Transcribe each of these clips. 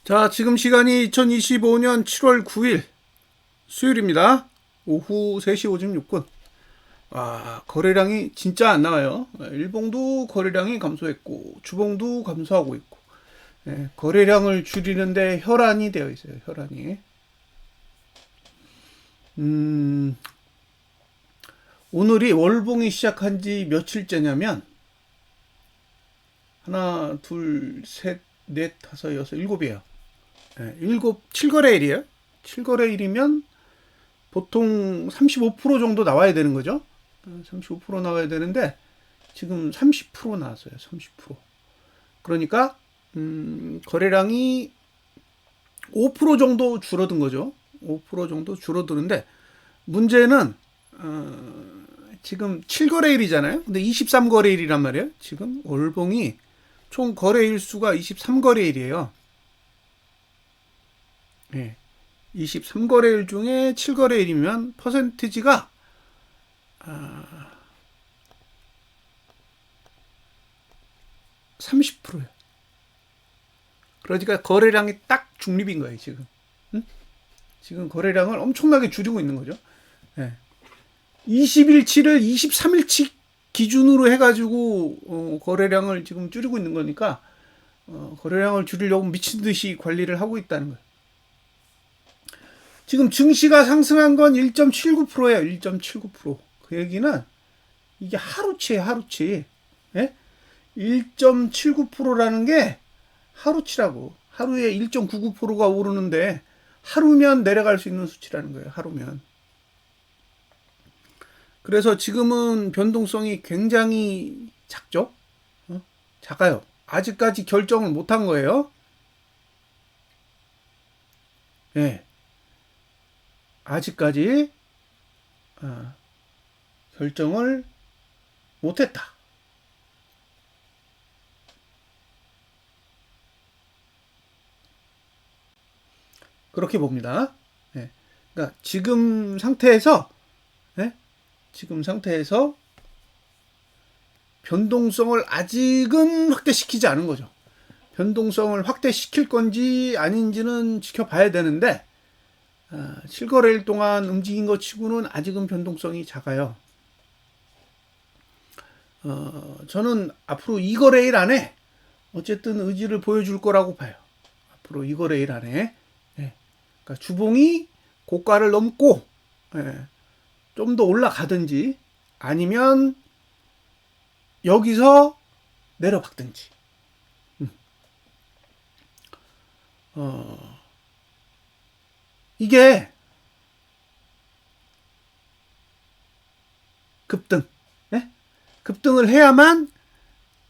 자, 지금 시간이 2025년 7월 9일 수요일입니다. 오후 3시 56분. 거래량이 진짜 안 나와요. 일봉도 거래량이 감소했고, 주봉도 감소하고 있고, 거래량을 줄이는데 혈안이 되어 있어요. 혈안이. 오늘이 월봉이 시작한 지 며칠째냐면, 하나, 둘, 셋, 넷, 다섯, 여섯, 일곱이에요. 7거래일이에요. 7거래일이면 보통 35% 정도 나와야 되는 거죠. 35% 나와야 되는데 지금 30% 나왔어요. 30%. 그러니까 거래량이 5% 정도 줄어든 거죠. 5% 정도 줄어드는데 문제는 지금 7거래일이잖아요. 근데 23거래일이란 말이에요. 지금 월봉이 총 거래일 수가 23거래일이에요. 23거래일 중에 7거래일이면 퍼센티지가 30%예요. 그러니까 거래량이 딱 중립인 거예요, 지금. 응? 지금 거래량을 엄청나게 줄이고 있는 거죠. 20일치를 23일치 기준으로 해가지고 거래량을 지금 줄이고 있는 거니까 거래량을 줄이려고 미친 듯이 관리를 하고 있다는 거예요. 지금 증시가 상승한 건 1.79%예요. 1.79%. 그 얘기는 이게 하루치예요. 하루치. 1.79%라는 게 하루치라고. 하루에 1.99%가 오르는데 하루면 내려갈 수 있는 수치라는 거예요. 하루면. 그래서 지금은 변동성이 굉장히 작죠. 작아요. 아직까지 결정을 못한 거예요. 아직까지 결정을 못했다. 그렇게 봅니다. 그러니까 지금 상태에서 변동성을 아직은 확대시키지 않은 거죠. 변동성을 확대시킬 건지 아닌지는 지켜봐야 되는데 7거래일 동안 움직인 것 치고는 아직은 변동성이 작아요. 저는 앞으로 2거래일 안에 어쨌든 의지를 보여줄 거라고 봐요. 앞으로 2거래일 안에. 그러니까 주봉이 고가를 넘고 좀 더 올라가든지 아니면 여기서 내려박든지. 이게 급등. 급등을 해야만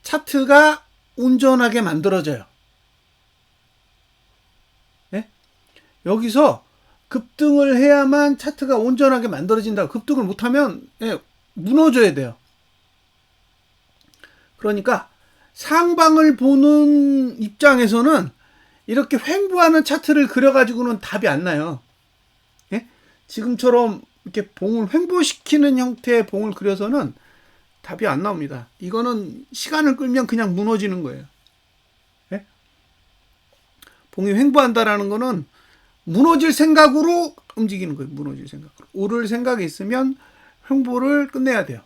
차트가 온전하게 만들어져요. 여기서 급등을 해야만 차트가 온전하게 만들어진다. 급등을 못하면 무너져야 돼요. 그러니까 상방을 보는 입장에서는 이렇게 횡보하는 차트를 그려가지고는 답이 안 나요. 지금처럼 이렇게 봉을 횡보시키는 형태의 봉을 그려서는 답이 안 나옵니다. 이거는 시간을 끌면 그냥 무너지는 거예요. 봉이 횡보한다라는 거는 무너질 생각으로 움직이는 거예요. 무너질 생각으로. 오를 생각이 있으면 횡보를 끝내야 돼요.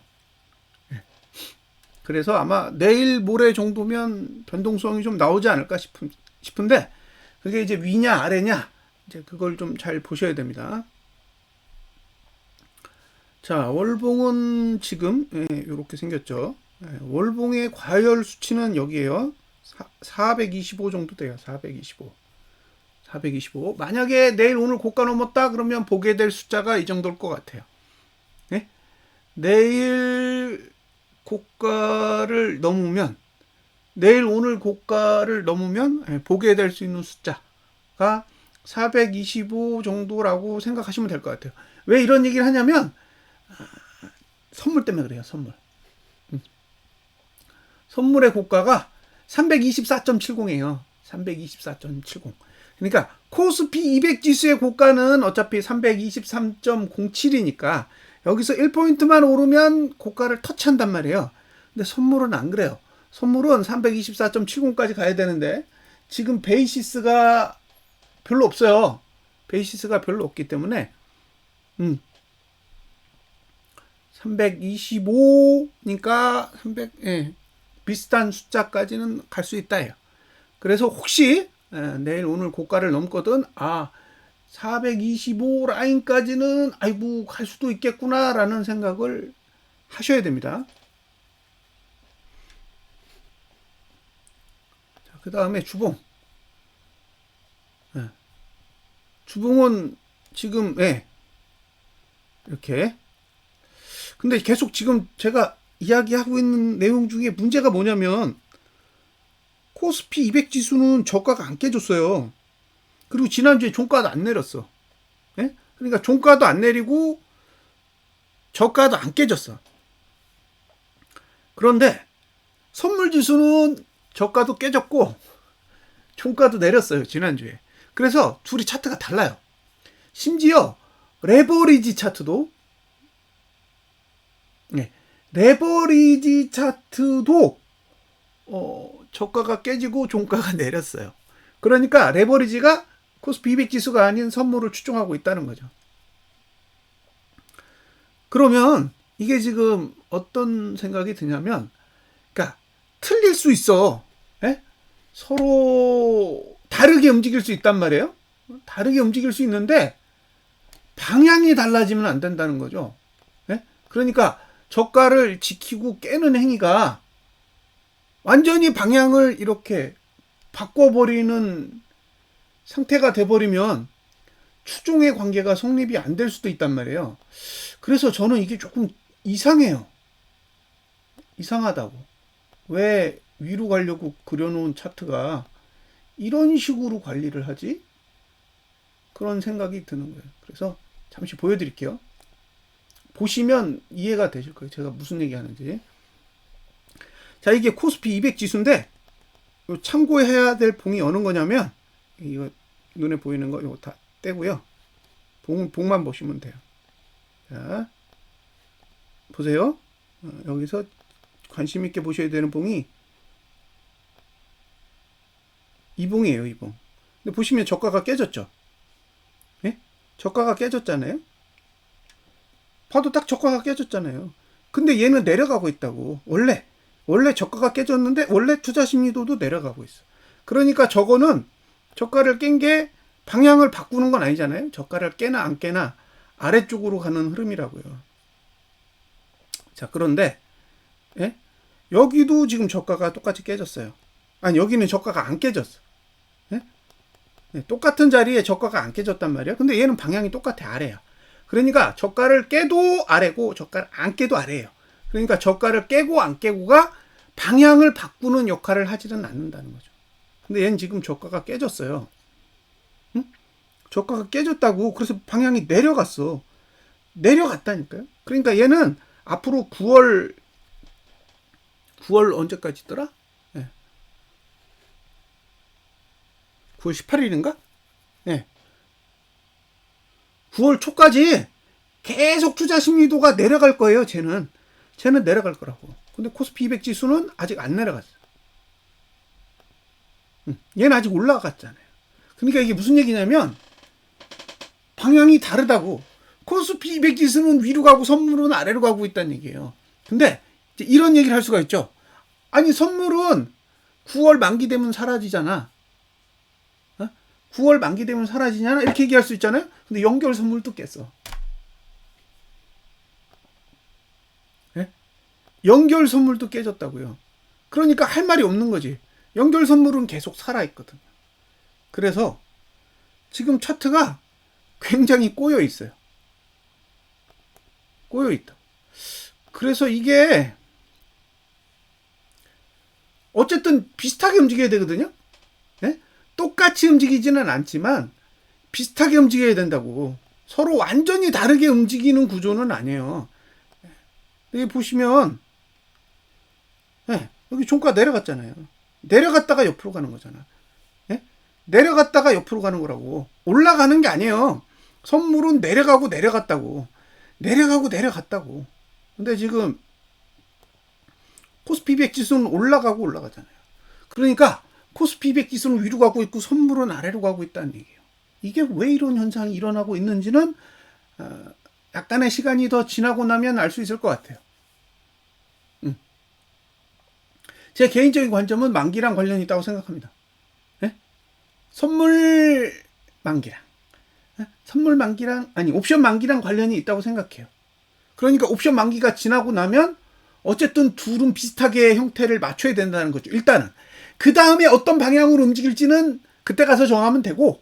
그래서 아마 내일 모레 정도면 변동성이 좀 나오지 않을까 싶은데 그게 이제 위냐 아래냐 이제 그걸 좀 잘 보셔야 됩니다. 자, 월봉은 지금 이렇게 생겼죠. 월봉의 과열 수치는 여기에요. 425 정도 돼요. 425. 만약에 내일 오늘 고가 넘었다 그러면 보게 될 숫자가 이 정도일 것 같아요. 내일 오늘 고가를 넘으면 보게 될 수 있는 숫자가 425 정도라고 생각하시면 될 것 같아요. 왜 이런 얘기를 하냐면 선물 때문에 그래요. 선물의 고가가 324.70이에요. 324.70. 그러니까 코스피 200 지수의 고가는 어차피 323.07이니까 여기서 1포인트만 오르면 고가를 터치한단 말이에요. 근데 선물은 안 그래요. 선물은 324.70까지 가야 되는데 지금 베이시스가 별로 없어요. 베이시스가 별로 없기 때문에 325니까 비슷한 숫자까지는 갈 수 있다예요. 그래서 혹시 내일 오늘 고가를 넘거든 425 라인까지는 아이고 갈 수도 있겠구나라는 생각을 하셔야 됩니다. 그 다음에 주봉. 주봉은 지금 이렇게. 근데 계속 지금 제가 이야기하고 있는 내용 중에 문제가 뭐냐면 코스피 200 지수는 저가가 안 깨졌어요. 그리고 지난주에 종가도 안 내렸어. 그러니까 종가도 안 내리고 저가도 안 깨졌어. 그런데 선물 지수는 저가도 깨졌고 종가도 내렸어요. 지난주에. 그래서 둘이 차트가 달라요. 심지어 레버리지 차트도 저가가 깨지고 종가가 내렸어요. 그러니까 레버리지가 코스피 200 지수가 아닌 선물을 추종하고 있다는 거죠. 그러면 이게 지금 어떤 생각이 드냐면, 그러니까 틀릴 수 있어. 서로 다르게 움직일 수 있단 말이에요. 다르게 움직일 수 있는데 방향이 달라지면 안 된다는 거죠. 그러니까 저가를 지키고 깨는 행위가 완전히 방향을 이렇게 바꿔버리는 상태가 돼버리면 추종의 관계가 성립이 안 될 수도 있단 말이에요. 그래서 저는 이게 조금 이상해요. 이상하다고. 왜 위로 가려고 그려놓은 차트가 이런 식으로 관리를 하지? 그런 생각이 드는 거예요. 그래서 잠시 보여드릴게요. 보시면 이해가 되실 거예요. 제가 무슨 얘기 하는지. 자, 이게 코스피 200 지수인데 참고해야 될 봉이 어느 거냐면 이거 눈에 보이는 거 이거 다 떼고요. 봉만 보시면 돼요. 자, 보세요. 여기서 관심 있게 보셔야 되는 봉이 이 봉이에요. 이 봉. 근데 보시면 저가가 깨졌죠. 저가가 깨졌잖아요. 봐도 딱 저가가 깨졌잖아요. 근데 얘는 내려가고 있다고. 원래 저가가 깨졌는데 원래 투자 심리도도 내려가고 있어. 그러니까 저거는 저가를 깬 게 방향을 바꾸는 건 아니잖아요. 저가를 깨나 안 깨나 아래쪽으로 가는 흐름이라고요. 자, 그런데 여기도 지금 저가가 똑같이 깨졌어요. 아니, 여기는 저가가 안 깨졌어. 똑같은 자리에 저가가 안 깨졌단 말이에요. 근데 얘는 방향이 똑같아. 아래야. 그러니까 저가를 깨도 아래고 저가를 안 깨도 아래예요. 그러니까 저가를 깨고 안 깨고가 방향을 바꾸는 역할을 하지는 않는다는 거죠. 근데 얘는 지금 저가가 깨졌어요. 저가가 깨졌다고. 그래서 방향이 내려갔어. 내려갔다니까요. 그러니까 얘는 앞으로 9월 언제까지 있더라? 9월 18일인가? 9월 초까지 계속 투자 심리도가 내려갈 거예요. 쟤는 내려갈 거라고. 근데 코스피 200 지수는 아직 안 내려갔어. 얘는 아직 올라갔잖아요. 그러니까 이게 무슨 얘기냐면 방향이 다르다고. 코스피 200 지수는 위로 가고 선물은 아래로 가고 있다는 얘기예요. 근데 이제 이런 얘기를 할 수가 있죠. 아니, 선물은 9월 만기 되면 사라지잖아. 9월 만기 되면 사라지냐? 이렇게 얘기할 수 있잖아요. 근데 연결 선물도 깼어. 연결 선물도 깨졌다고요. 그러니까 할 말이 없는 거지. 연결 선물은 계속 살아있거든요. 그래서 지금 차트가 굉장히 꼬여 있어요. 꼬여 있다. 그래서 이게 어쨌든 비슷하게 움직여야 되거든요. 똑같이 움직이지는 않지만 비슷하게 움직여야 된다고. 서로 완전히 다르게 움직이는 구조는 아니에요. 여기 보시면 여기 종가 내려갔잖아요. 내려갔다가 옆으로 가는 거잖아. 내려갔다가 옆으로 가는 거라고. 올라가는 게 아니에요. 선물은 내려가고 내려갔다고. 내려가고 내려갔다고. 근데 지금 코스피 200 지수는 올라가고 올라가잖아요. 그러니까 코스피 200 지수는 위로 가고 있고 선물은 아래로 가고 있다는 얘기예요. 이게 왜 이런 현상이 일어나고 있는지는 약간의 시간이 더 지나고 나면 알 수 있을 것 같아요. 제 개인적인 관점은 만기랑 관련이 있다고 생각합니다. 네? 선물 만기랑 옵션 만기랑 관련이 있다고 생각해요. 그러니까 옵션 만기가 지나고 나면 어쨌든 둘은 비슷하게 형태를 맞춰야 된다는 거죠. 일단은 그 다음에 어떤 방향으로 움직일지는 그때 가서 정하면 되고,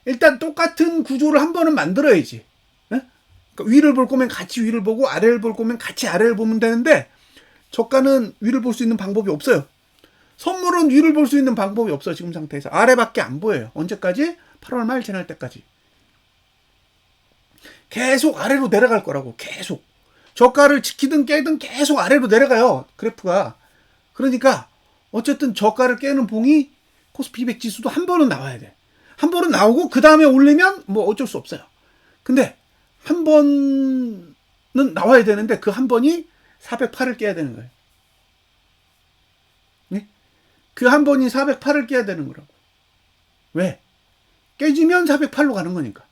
일단 똑같은 구조를 한 번은 만들어야지. 네? 그러니까 위를 볼 거면 같이 위를 보고 아래를 볼 거면 같이 아래를 보면 되는데, 저가는 위를 볼 수 있는 방법이 없어요. 선물은 위를 볼 수 있는 방법이 없어. 지금 상태에서 아래밖에 안 보여요. 언제까지? 8월 말 지날 때까지. 계속 아래로 내려갈 거라고. 계속 저가를 지키든 깨든 계속 아래로 내려가요, 그래프가. 그러니까 어쨌든 저가를 깨는 봉이 코스피 200 지수도 한 번은 나와야 돼. 한 번은 나오고 그 다음에 올리면 뭐 어쩔 수 없어요. 근데 한 번은 나와야 되는데 그 한 번이 408을 깨야 되는 거예요. 네? 그 한 번이 408을 깨야 되는 거라고. 왜? 깨지면 408로 가는 거니까.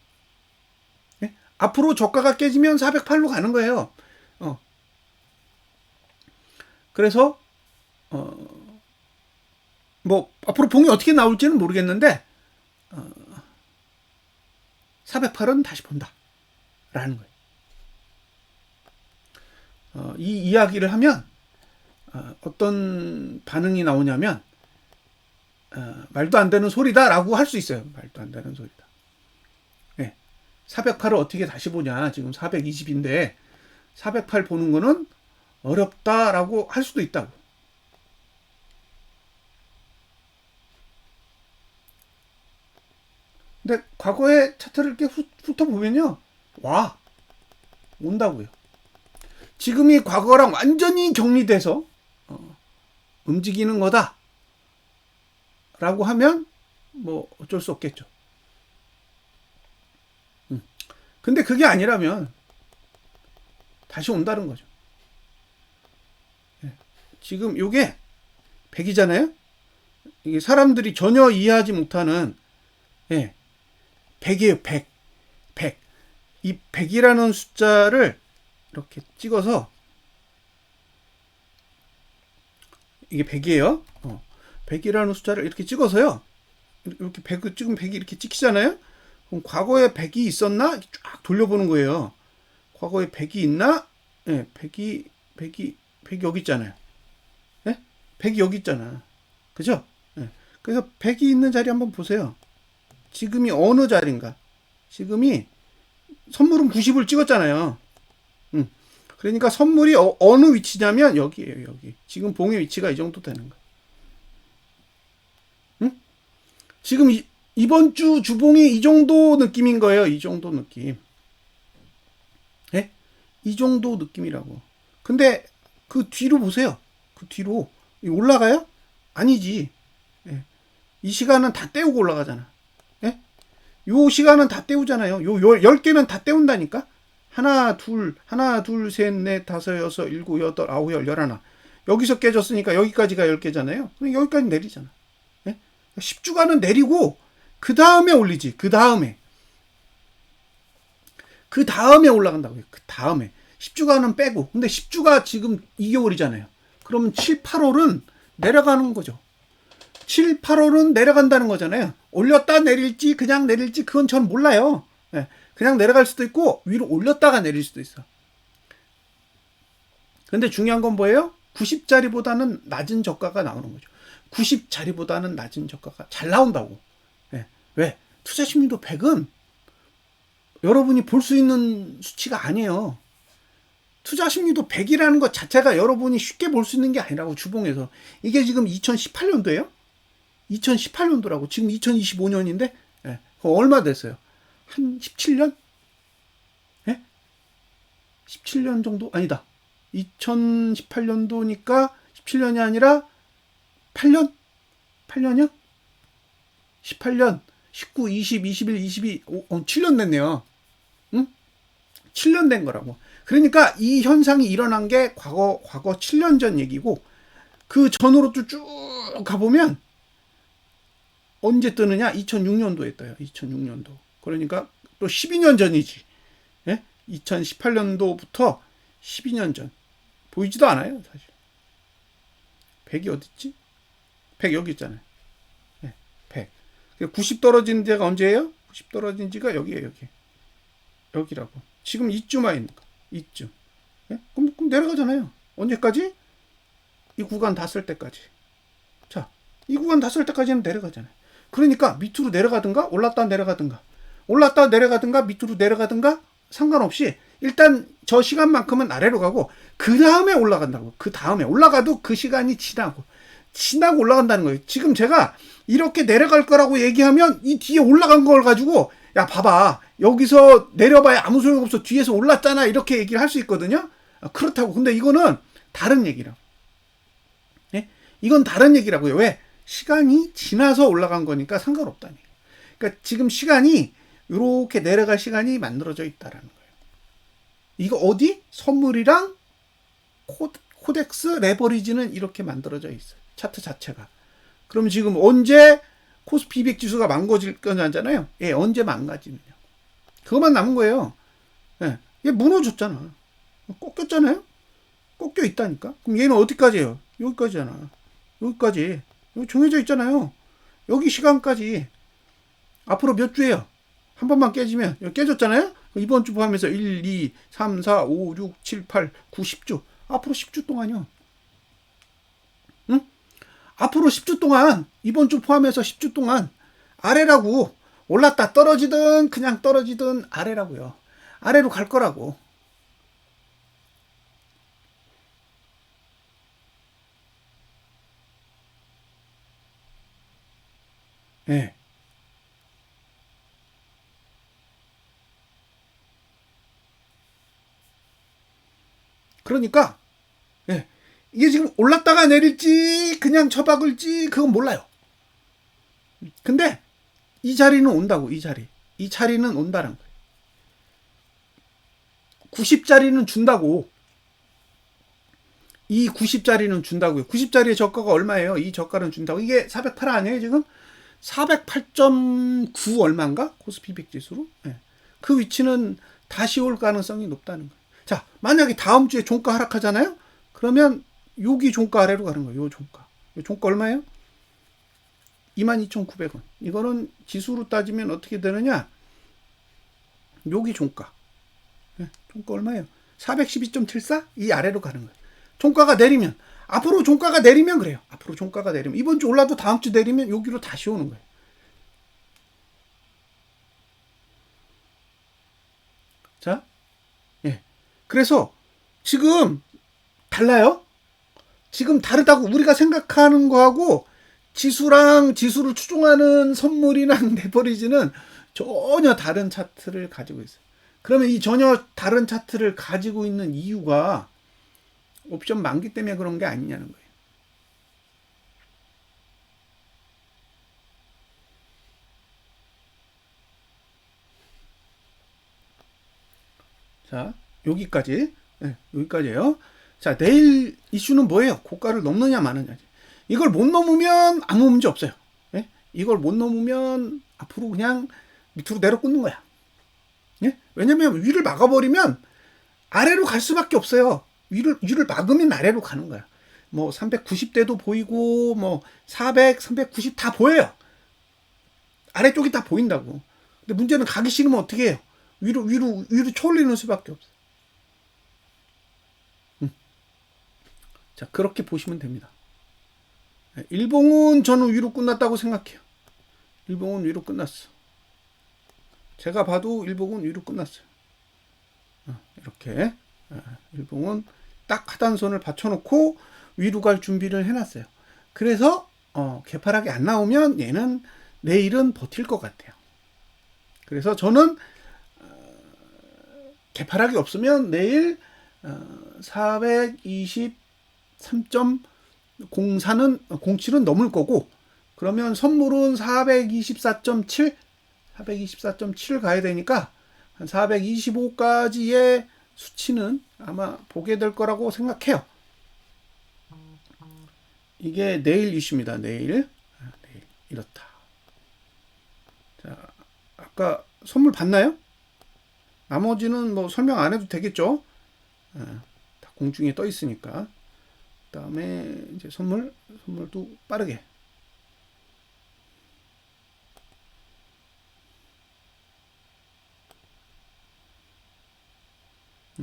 네? 앞으로 저가가 깨지면 408로 가는 거예요. 그래서 뭐 앞으로 봉이 어떻게 나올지는 모르겠는데 408은 다시 본다 라는 거예요. 이 이야기를 하면 어떤 반응이 나오냐면 말도 안 되는 소리다 라고 할 수 있어요. 말도 안 되는 소리다. 네. 408을 어떻게 다시 보냐, 지금 420인데 408 보는 거는 어렵다라고 할 수도 있다고. 근데 과거의 차트를 이렇게 훑어보면요, 온다고요. 지금이 과거랑 완전히 정리돼서 움직이는 거다 라고 하면 뭐 어쩔 수 없겠죠. 근데 그게 아니라면 다시 온다는 거죠. 지금 요게 100이잖아요. 이게 사람들이 전혀 이해하지 못하는 100이에요. 100. 이 100이라는 숫자를 이렇게 찍어서, 이게 100이에요. 100이라는 숫자를 이렇게 찍어서요. 이렇게 100 찍으면 100이 이렇게 찍히잖아요. 그럼 과거에 100이 있었나? 쫙 돌려보는 거예요. 과거에 100이 있나? 100이 여기 있잖아요. 100이 여기 있잖아. 그죠? 그래서 100이 있는 자리 한번 보세요. 지금이 어느 자리인가? 지금이 선물은 90을 찍었잖아요. 그러니까 선물이 어느 위치냐면 여기에요, 여기. 지금 봉의 위치가 이 정도 되는 거야. 지금 이번 주 주봉이 이 정도 느낌인 거예요. 이 정도 느낌. 이 정도 느낌이라고. 근데 그 뒤로 보세요. 그 뒤로 올라가요? 아니지. 이 시간은 다 때우고 올라가잖아. 요 시간은 다 때우잖아요. 요 10개는 다 때운다니까? 하나, 둘, 셋, 넷, 다섯, 여섯, 일곱, 여덟, 아홉, 열, 열하나. 여기서 깨졌으니까 여기까지가 10개잖아요. 여기까지 내리잖아. 10주간은 내리고, 그 다음에 올리지. 그 다음에 올라간다고요. 그 다음에. 10주간은 빼고. 근데 10주가 지금 2개월이잖아요. 그러면 7, 8월은 내려가는 거죠. 7, 8월은 내려간다는 거잖아요. 올렸다 내릴지 그냥 내릴지 그건 전 몰라요. 그냥 내려갈 수도 있고 위로 올렸다가 내릴 수도 있어. 근데 중요한 건 뭐예요? 90자리보다는 낮은 저가가 나오는 거죠. 90자리보다는 낮은 저가가 잘 나온다고. 왜? 투자심리도 100은 여러분이 볼 수 있는 수치가 아니에요. 투자심리도 100이라는 것 자체가 여러분이 쉽게 볼 수 있는 게 아니라고, 주봉에서. 이게 지금 2018년도예요? 2018년도라고. 지금 2025년인데 얼마 됐어요? 한 17년? 17년 정도? 아니다. 2018년도니까 17년이 아니라 8년? 8년이요? 18년, 19, 20, 21, 22, 7년 됐네요. 7년 된 거라고. 그러니까 이 현상이 일어난 게 과거 7년 전 얘기고, 그 전으로 쭉 가보면 언제 뜨느냐? 2006년도에 떠요. 2006년도. 그러니까 또 12년 전이지. 예? 2018년도부터 12년 전. 보이지도 않아요, 사실. 100이 어딨지? 100 여기 있잖아요. 예, 100. 90 떨어진 데가 언제예요? 90 떨어진 지가 여기에요, 여기. 여기라고. 지금 이쯤 와 있는 거. 이쯤. 예? 그럼 내려가잖아요. 언제까지? 이 구간 다 쓸 때까지. 자, 이 구간 다 쓸 때까지는 내려가잖아요. 그러니까 밑으로 내려가든가 올랐다 내려가든가 올랐다 내려가든가 밑으로 내려가든가 상관없이 일단 저 시간만큼은 아래로 가고 그 다음에 올라간다고. 그 다음에 올라가도 그 시간이 지나고 올라간다는 거예요. 지금 제가 이렇게 내려갈 거라고 얘기하면 이 뒤에 올라간 걸 가지고 야 봐봐 여기서 내려봐야 아무 소용없어 뒤에서 올랐잖아 이렇게 얘기를 할 수 있거든요. 그렇다고. 근데 이거는 다른 얘기라고. 네? 이건 다른 얘기라고요. 왜? 시간이 지나서 올라간 거니까 상관없다는 얘기예요. 그러니까 지금 시간이 이렇게 내려갈 시간이 만들어져 있다라는 거예요. 이거 어디? 선물이랑 코덱스 레버리지는 이렇게 만들어져 있어요. 차트 자체가. 그럼 지금 언제 코스피 200 지수가 망가질 거냐잖아요. 예, 언제 망가지느냐. 그것만 남은 거예요. 예, 얘 무너졌잖아. 꺾였잖아요. 꺾여 있다니까. 그럼 얘는 어디까지예요? 여기까지잖아. 여기까지. 여기 정해져 있잖아요. 여기 시간까지. 앞으로 몇 주예요? 한 번만 깨지면 여기 깨졌잖아요. 이번 주 포함해서 1, 2, 3, 4, 5, 6, 7, 8, 9, 10주. 앞으로 10주 동안요. 응? 앞으로 10주 동안, 이번 주 포함해서 10주 동안 아래라고. 올랐다 떨어지든 그냥 떨어지든 아래라고요. 아래로 갈 거라고. 예. 그러니까 예. 이게 지금 올랐다가 내릴지 그냥 처박을지 그건 몰라요. 근데 이 자리는 온다고. 이 자리는 온다는 거예요. 90짜리는 준다고. 이 90짜리는 준다고요. 90짜리의 저가가 얼마예요? 이 저가는 준다고. 이게 408 아니에요 지금? 408.9 얼마인가? 코스피 100 지수로. 네. 그 위치는 다시 올 가능성이 높다는 거예요. 자, 만약에 다음 주에 종가 하락하잖아요? 그러면 여기 종가 아래로 가는 거예요. 요 종가. 요 종가 얼마예요? 22,900원. 이거는 지수로 따지면 어떻게 되느냐? 여기 종가. 네, 종가 얼마예요? 412.74? 이 아래로 가는 거예요. 종가가 내리면 앞으로 종가가 내리면 그래요. 앞으로 종가가 내리면 이번 주 올라도 다음 주 내리면 여기로 다시 오는 거예요. 자, 예. 그래서 지금 달라요. 지금 다르다고 우리가 생각하는 거하고 지수랑 지수를 추종하는 선물이랑 레버리지는 전혀 다른 차트를 가지고 있어요. 그러면 이 전혀 다른 차트를 가지고 있는 이유가 옵션 만기 때문에 그런 게 아니냐는 거예요. 자, 여기까지. 네, 여기까지예요. 자, 내일 이슈는 뭐예요? 고가를 넘느냐 마느냐. 이걸 못 넘으면 아무 문제 없어요. 네? 이걸 못 넘으면 앞으로 그냥 밑으로 내려 꽂는 거야. 네? 왜냐면 위를 막아버리면 아래로 갈 수밖에 없어요. 위를 막으면 아래로 가는 거야. 뭐 390대도 보이고 뭐 400, 390 다 보여요. 아래쪽이 다 보인다고. 근데 문제는 가기 싫으면 어떻게 해요? 위로 초올리는 수밖에 없어. 자, 그렇게 보시면 됩니다. 일봉은 저는 위로 끝났다고 생각해요. 일봉은 위로 끝났어. 제가 봐도 일봉은 위로 끝났어요. 이렇게 일봉은 딱 하단선을 받쳐놓고 위로 갈 준비를 해놨어요. 그래서 개파락이 안 나오면 얘는 내일은 버틸 것 같아요. 그래서 저는 개파락이 없으면 내일 423.07은 넘을 거고, 그러면 선물은 424.7 가야 되니까 한 425까지의 수치는 아마 보게 될 거라고 생각해요. 이게 내일 이슈입니다. 내일 이렇다. 자, 아까 선물 봤나요? 나머지는 뭐 설명 안 해도 되겠죠? 다 공중에 떠 있으니까. 그다음에 이제 선물도 빠르게.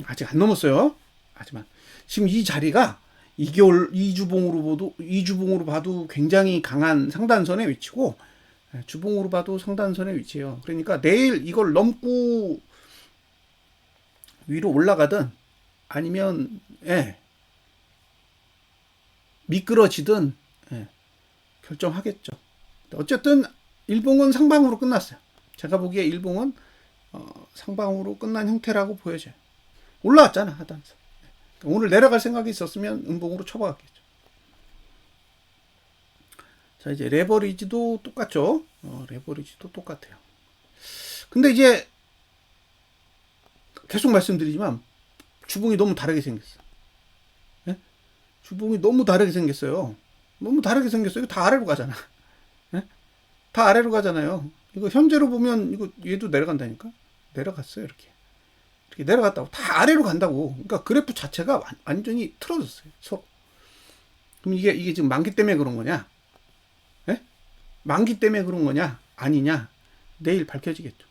아직 안 넘었어요. 하지만 지금 이 자리가 2개월 이주봉으로 봐도 굉장히 강한 상단선의 위치고, 주봉으로 봐도 상단선의 위치예요. 그러니까 내일 이걸 넘고 위로 올라가든 아니면 미끄러지든 결정하겠죠. 어쨌든 일봉은 상방으로 끝났어요. 제가 보기에 일봉은 상방으로 끝난 형태라고 보여져요. 올라왔잖아, 하단선. 오늘 내려갈 생각이 있었으면 음봉으로 쳐박았겠죠. 자, 이제 레버리지도 똑같죠. 레버리지도 똑같아요. 근데 이제 계속 말씀드리지만 주봉이 너무 다르게 생겼어. 예? 주봉이 너무 다르게 생겼어요. 너무 다르게 생겼어요. 이거 다 아래로 가잖아. 예? 다 아래로 가잖아요. 이거 현재로 보면 이거 얘도 내려간다니까. 내려갔어요, 이렇게. 이렇게 내려갔다고. 다 아래로 간다고. 그러니까 그래프 자체가 완전히 틀어졌어요, 서로. 그럼 이게 지금 만기 때문에 그런 거냐? 예? 만기 때문에 그런 거냐? 아니냐? 내일 밝혀지겠죠.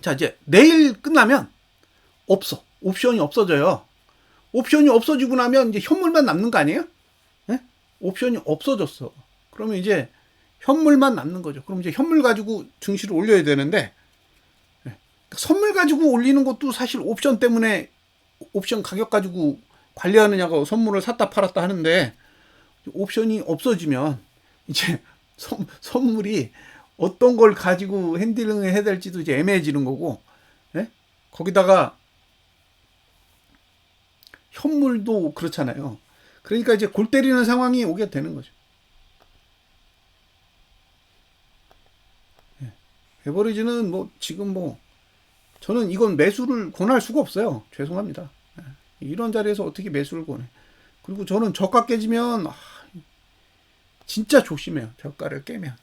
자, 이제 내일 끝나면 없어. 옵션이 없어져요. 옵션이 없어지고 나면 이제 현물만 남는 거 아니에요? 예? 옵션이 없어졌어. 그러면 이제 현물만 남는 거죠. 그럼 이제 현물 가지고 증시를 올려야 되는데, 선물 가지고 올리는 것도 사실 옵션 때문에 옵션 가격 가지고 관리하느냐고 선물을 샀다 팔았다 하는데, 옵션이 없어지면 이제 선물이 어떤 걸 가지고 핸들링을 해야 될지도 이제 애매해지는 거고, 거기다가 현물도 그렇잖아요. 그러니까 이제 골 때리는 상황이 오게 되는 거죠. 에버리지는 뭐 지금 뭐 저는 이건 매수를 권할 수가 없어요. 죄송합니다. 이런 자리에서 어떻게 매수를 권해. 그리고 저는 저가 깨지면 진짜 조심해요. 저가를 깨면.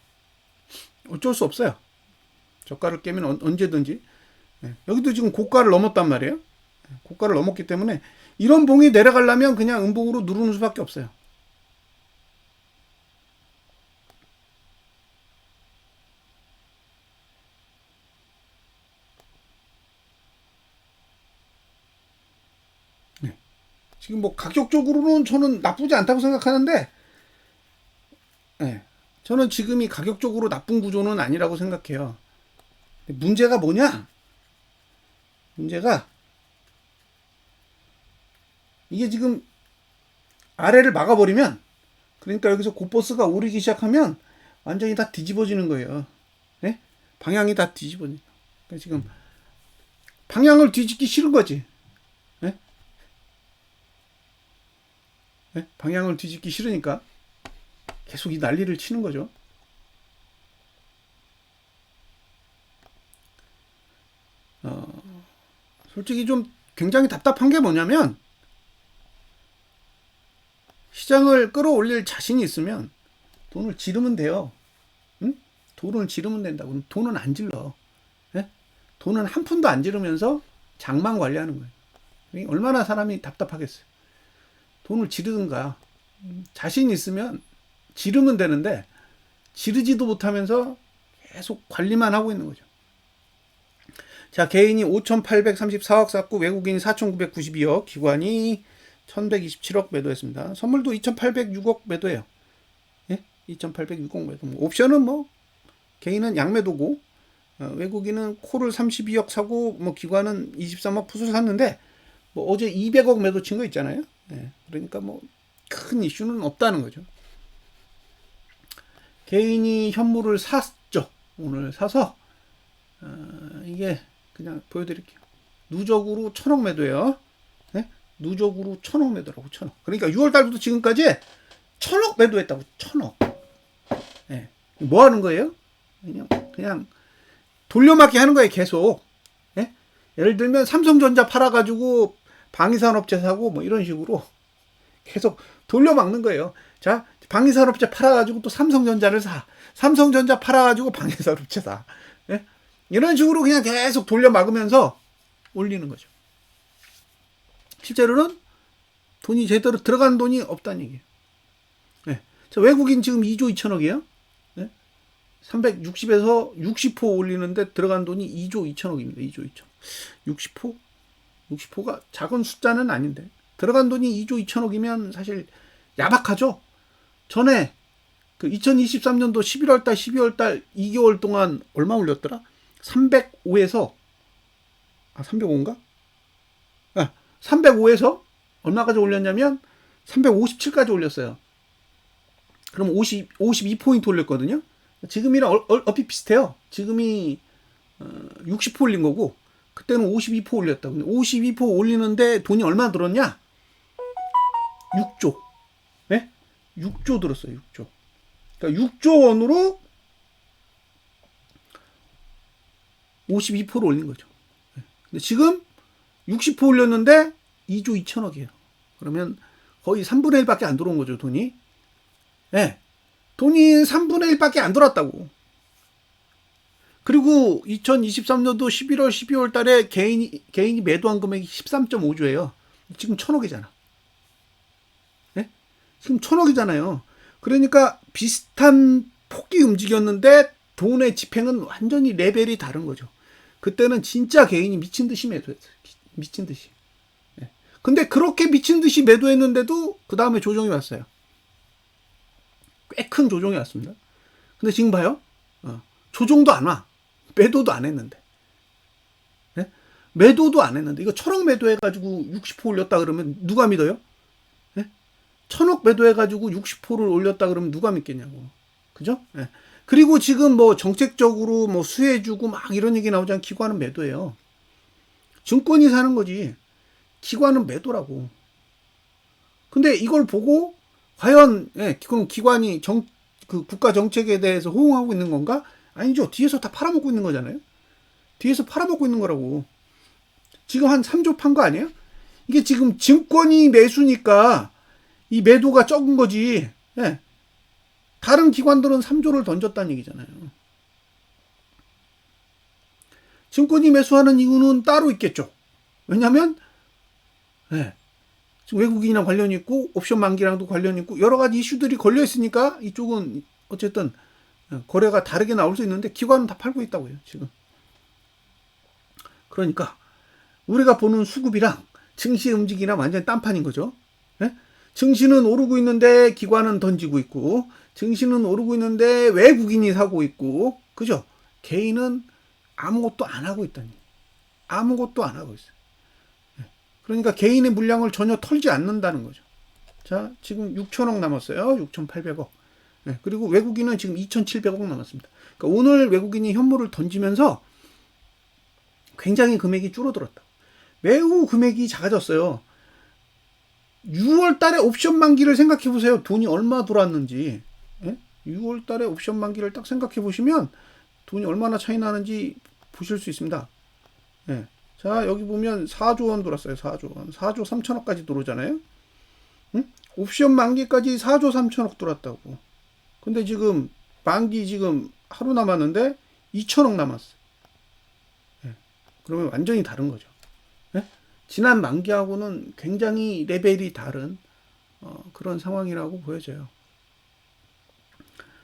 어쩔 수 없어요. 저가를 깨면 언제든지. 여기도 지금 고가를 넘었단 말이에요. 고가를 넘었기 때문에 이런 봉이 내려가려면 그냥 음봉으로 누르는 수밖에 없어요. 지금 뭐 가격적으로는 저는 나쁘지 않다고 생각하는데, 저는 지금이 가격적으로 나쁜 구조는 아니라고 생각해요. 문제가 뭐냐? 문제가 이게 지금 아래를 막아버리면, 그러니까 여기서 고버스가 오르기 시작하면 완전히 다 뒤집어지는 거예요. 네? 방향이 다 뒤집어지는. 그러니까 지금 방향을 뒤집기 싫은 거지. 네? 네? 방향을 뒤집기 싫으니까 계속 이 난리를 치는 거죠. 솔직히 좀 굉장히 답답한 게 뭐냐면, 시장을 끌어올릴 자신이 있으면 돈을 지르면 돼요. 응? 돈을 지르면 된다고. 돈은 안 질러. 네? 돈은 한 푼도 안 지르면서 장만 관리하는 거예요. 얼마나 사람이 답답하겠어요. 돈을 지르든가. 자신 있으면 지르면 되는데 지르지도 못하면서 계속 관리만 하고 있는 거죠. 자, 개인이 5,834억 샀고 외국인이 4,992억, 기관이 1,127억 매도했습니다. 선물도 2,806억 매도해요. 예? 2,806억 매도. 옵션은 뭐 개인은 양매도고, 외국인은 콜을 32억 사고, 뭐 기관은 23억 풋을 샀는데, 뭐 어제 200억 매도 친 거 있잖아요. 그러니까 뭐 큰 이슈는 없다는 거죠. 개인이 현물을 샀죠. 오늘 사서 이게 그냥 보여드릴게요. 누적으로 1,000억 매도예요. 누적으로 1,000억 매도라고. 1,000억. 그러니까 6월달부터 지금까지 1,000억 매도했다고. 1,000억. 뭐 하는 거예요? 그냥 돌려막기 하는 거예요. 계속. 예를 들면 삼성전자 팔아가지고 방위산업체 사고 뭐 이런 식으로 계속 돌려막는 거예요. 자, 방위산업체 팔아가지고 또 삼성전자를 사. 삼성전자 팔아가지고 방위산업체 사. 예? 이런 식으로 그냥 계속 돌려막으면서 올리는 거죠. 실제로는 돈이 제대로 들어간 돈이 없다는 얘기예요. 예. 자, 외국인 지금 2조 2천억이에요. 예? 360에서 60호 올리는데 들어간 돈이 2조 2천억입니다. 2조 2천억. 60호? 60호가 작은 숫자는 아닌데 들어간 돈이 2조 2천억이면 사실 야박하죠. 전에 그 2023년도 11월달, 12월달 2개월 동안 얼마 올렸더라? 305에서 305인가? 305에서 얼마까지 올렸냐면 357까지 올렸어요. 그럼 52포인트 올렸거든요. 지금이랑 얼핏 비슷해요. 지금이 60포 올린 거고 그때는 52포 올렸다. 근데 52포 올리는데 돈이 얼마 들었냐? 6조. 네? 6조 들었어요. 6조. 그러니까 6조 원으로 52포를 올린 거죠. 근데 지금 60포 올렸는데 2조 2천억이에요. 그러면 거의 3분의 1밖에 안 들어온 거죠, 돈이. 네. 돈이 3분의 1밖에 안 들었다고. 그리고 2023년도 11월, 12월 달에 개인이 매도한 금액이 13.5조예요. 지금 1,000억이잖아. 네? 지금 1,000억이잖아요. 그러니까 비슷한 폭이 움직였는데 돈의 집행은 완전히 레벨이 다른 거죠. 그때는 진짜 개인이 미친 듯이 매도했어요. 미친 듯이. 네. 근데 그렇게 미친 듯이 매도했는데도 그 다음에 조정이 왔어요. 꽤 큰 조정이 왔습니다. 근데 지금 봐요. 조정도 안 와. 매도도 안 했는데. 네? 매도도 안 했는데. 이거 1,000억 매도해가지고 60% 올렸다 그러면 누가 믿어요? 네? 1,000억 매도해가지고 60%를 올렸다 그러면 누가 믿겠냐고. 그죠? 네. 그리고 지금 뭐 정책적으로 뭐 수혜주고 막 이런 얘기 나오잖아요. 기관은 매도예요. 증권이 사는 거지. 기관은 매도라고. 근데 이걸 보고 과연 그럼 기관이 그 국가 정책에 대해서 호응하고 있는 건가? 아니죠. 뒤에서 다 팔아먹고 있는 거잖아요. 뒤에서 팔아먹고 있는 거라고. 지금 한 3조 판 거 아니에요? 이게 지금 증권이 매수니까 이 매도가 적은 거지. 예. 다른 기관들은 3조를 던졌다는 얘기잖아요. 증권이 매수하는 이유는 따로 있겠죠. 왜냐하면 지금 외국인이랑 관련이 있고 옵션 만기랑도 관련이 있고 여러 가지 이슈들이 걸려 있으니까 이쪽은 어쨌든 거래가 다르게 나올 수 있는데 기관은 다 팔고 있다고요. 지금. 그러니까 우리가 보는 수급이랑 증시 움직이랑 완전히 딴판인 거죠. 증시는 오르고 있는데 기관은 던지고 있고 증시는 오르고 있는데 외국인이 사고 있고 그죠? 개인은 아무것도 안 하고 있다니. 아무것도 안 하고 있어요. 그러니까 개인의 물량을 전혀 털지 않는다는 거죠. 자, 지금 6천억 남았어요. 6,800억. 네, 그리고 외국인은 지금 2,700억 남았습니다. 그러니까 오늘 외국인이 현물을 던지면서 굉장히 금액이 줄어들었다. 매우 금액이 작아졌어요. 6월 달에 옵션 만기를 생각해 보세요. 돈이 얼마 들어왔는지. 6월 달에 옵션 만기를 딱 생각해 보시면 돈이 얼마나 차이 나는지 보실 수 있습니다. 네. 자, 여기 보면 4조 원 들었어요. 4조 원. 4조 3천억까지 들어오잖아요. 응? 옵션 만기까지 4조 3천억 들어왔다고. 근데 지금 만기 지금 하루 남았는데 2천억 남았어. 그러면 완전히 다른 거죠. 지난 만기하고는 굉장히 레벨이 다른 그런 상황이라고 보여져요.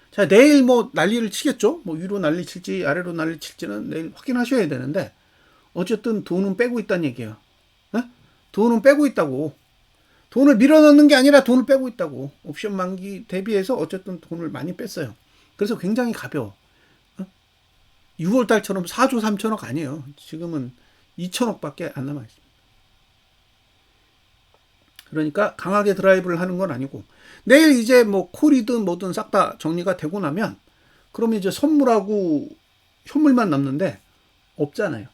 자, 내일 뭐 난리를 치겠죠? 뭐 위로 난리 칠지 아래로 난리 칠지는 내일 확인하셔야 되는데 어쨌든 돈은 빼고 있다는 얘기예요. 돈은 빼고 있다고. 돈을 밀어넣는 게 아니라 돈을 빼고 있다고. 옵션 만기 대비해서 어쨌든 돈을 많이 뺐어요. 그래서 굉장히 가벼워. 6월 달처럼 4조 3천억 아니에요. 지금은 2천억밖에 안 남아있습니다. 그러니까 강하게 드라이브를 하는 건 아니고 내일 이제 뭐 콜이든 뭐든 싹 다 정리가 되고 나면 그러면 이제 선물하고 현물만 남는데 없잖아요.